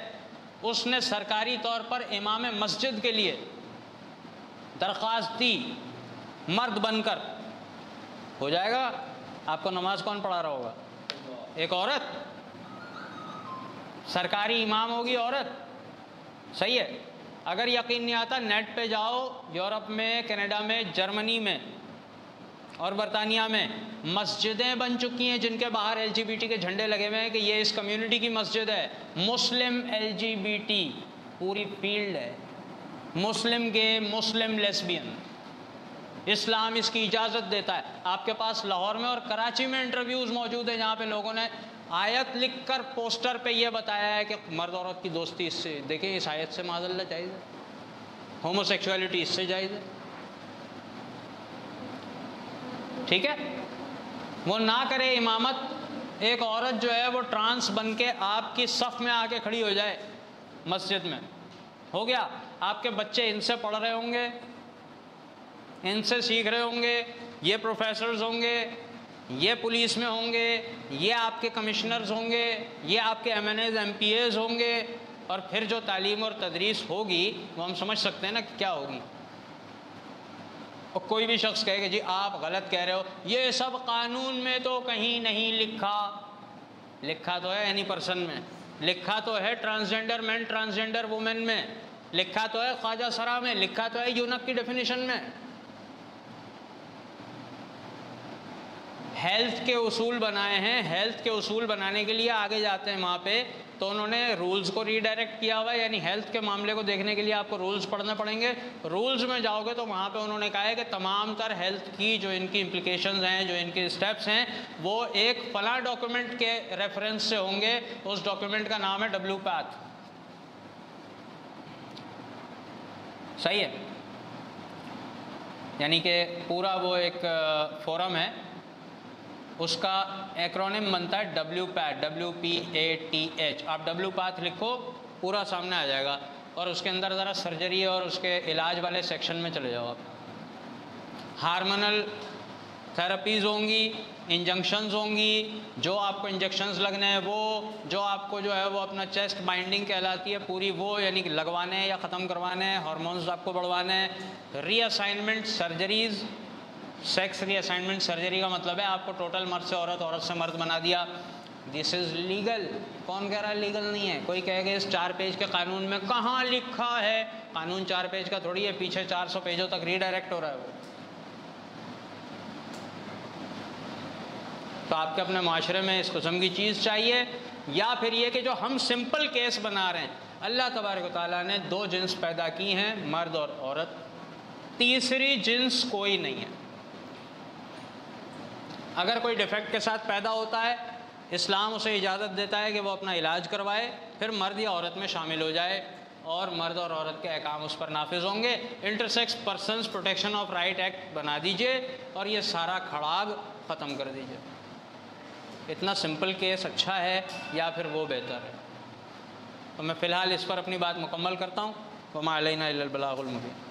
Speaker 2: اس نے سرکاری طور پر امام مسجد کے لیے درخواست دی مرد بن کر، ہو جائے گا؟ آپ کو نماز کون پڑھا رہا ہوگا؟ ایک عورت سرکاری امام ہوگی، عورت، صحیح ہے۔ اگر یقین نہیں آتا نیٹ پہ جاؤ، یورپ میں، کینیڈا میں، جرمنی میں اور برطانیہ میں مسجدیں بن چکی ہیں جن کے باہر ایل جی بی ٹی کے جھنڈے لگے ہوئے ہیں کہ یہ اس کمیونٹی کی مسجد ہے، مسلم ایل جی بی ٹی پوری فیلڈ ہے، مسلم گے، مسلم لیسبین، اسلام اس کی اجازت دیتا ہے۔ آپ کے پاس لاہور میں اور کراچی میں انٹرویوز موجود ہیں جہاں پہ لوگوں نے آیت لکھ کر پوسٹر پہ یہ بتایا ہے کہ مرد عورت کی دوستی اس سے، دیکھیں اس آیت سے معاذ اللہ جائز ہے، ہومو سیکچولیٹی اس سے جائز ہے، ٹھیک ہے۔ وہ نہ کرے امامت، ایک عورت جو ہے وہ ٹرانس بن کے آپ کی صف میں آ کے کھڑی ہو جائے مسجد میں، ہو گیا۔ آپ کے بچے ان سے پڑھ رہے ہوں گے، ان سے سیکھ رہے ہوں گے، یہ پروفیسرز ہوں گے، یہ پولیس میں ہوں گے، یہ آپ کے کمشنرز ہوں گے، یہ آپ کے MNAs MPAs ہوں گے، اور پھر جو تعلیم اور تدریس ہوگی وہ ہم سمجھ سکتے ہیں نا کہ کیا ہوگی۔ اور کوئی بھی شخص کہے کہ جی آپ غلط کہہ رہے ہو، یہ سب قانون میں تو کہیں نہیں لکھا، لکھا تو ہے اینی پرسن میں، لکھا تو ہے ٹرانسجینڈر مین ٹرانسجینڈر وومن میں، لکھا تو ہے خواجہ سرا میں، لکھا تو ہے یونک کی ڈیفینیشن میں۔ ہیلتھ کے اصول بنائے ہیں. ہیلتھ کے اصول بنانے کے لیے آگے جاتے ہیں وہاں پہ تو انہوں نے رولز کو ریڈائریکٹ کیا ہوا ہے, یعنی ہیلتھ کے معاملے کو دیکھنے کے لیے آپ کو رولز پڑھنے پڑیں گے. رولز میں جاؤ گے تو وہاں پہ انہوں نے کہا ہے کہ تمام تر ہیلتھ کی جو ان کی امپلیکیشنز ہیں, جو ان کی اسٹیپس ہیں, وہ ایک فلاں ڈاکیومنٹ کے ریفرنس سے ہوں گے. اس ڈاکیومنٹ کا نام ہے WPATH. صحیح ہے, یعنی کہ پورا وہ ایک فورم ہے, اس کا ایکرونیم بنتا ہے WPATH, WPATH. آپ WPATH لکھو, پورا سامنے آ جائے گا, اور اس کے اندر ذرا سرجری اور اس کے علاج والے سیکشن میں چلے جاؤ. آپ ہارمونل تھراپیز ہوں گی, انجنکشنز ہوں گی, جو آپ کو انجیکشنز لگنے ہیں وہ, جو آپ کو جو ہے وہ اپنا چیسٹ بائنڈنگ کہلاتی ہے پوری وہ, یعنی کہ لگوانے ہیں یا ختم کروانے ہیں, ہارمونز آپ کو بڑھوانے ہیں. ری اسائنمنٹ سرجریز, سیکس ری اسائنمنٹ سرجری کا مطلب ہے آپ کو ٹوٹل مرد سے عورت, عورت سے مرد بنا دیا. دس از لیگل. کون کہہ رہا ہے لیگل نہیں ہے؟ کوئی کہے کہ اس 4 پیج کے قانون میں کہاں لکھا ہے؟ قانون 4 پیج کا تھوڑی ہے, پیچھے 400 پیجوں تک ریڈائریکٹ ہو رہا ہے وہ. تو آپ کے اپنے معاشرے میں اس قسم کی چیز چاہیے, یا پھر یہ کہ جو ہم سمپل کیس بنا رہے ہیں, اللہ تبارک و تعالیٰ نے 2 جنس پیدا کی ہیں, مرد اور عورت, تیسری جنس کوئی نہیں ہے. اگر کوئی ڈیفیکٹ کے ساتھ پیدا ہوتا ہے, اسلام اسے اجازت دیتا ہے کہ وہ اپنا علاج کروائے, پھر مرد یا عورت میں شامل ہو جائے, اور مرد اور عورت کے احکام اس پر نافذ ہوں گے. Intersex persons protection of right act بنا دیجئے, اور یہ سارا کھڑاگ ختم کر دیجئے. اتنا سمپل کیس اچھا ہے یا پھر وہ بہتر ہے؟ تو میں فی الحال اس پر اپنی بات مکمل کرتا ہوں. وما علینا الا البلاغ المبین.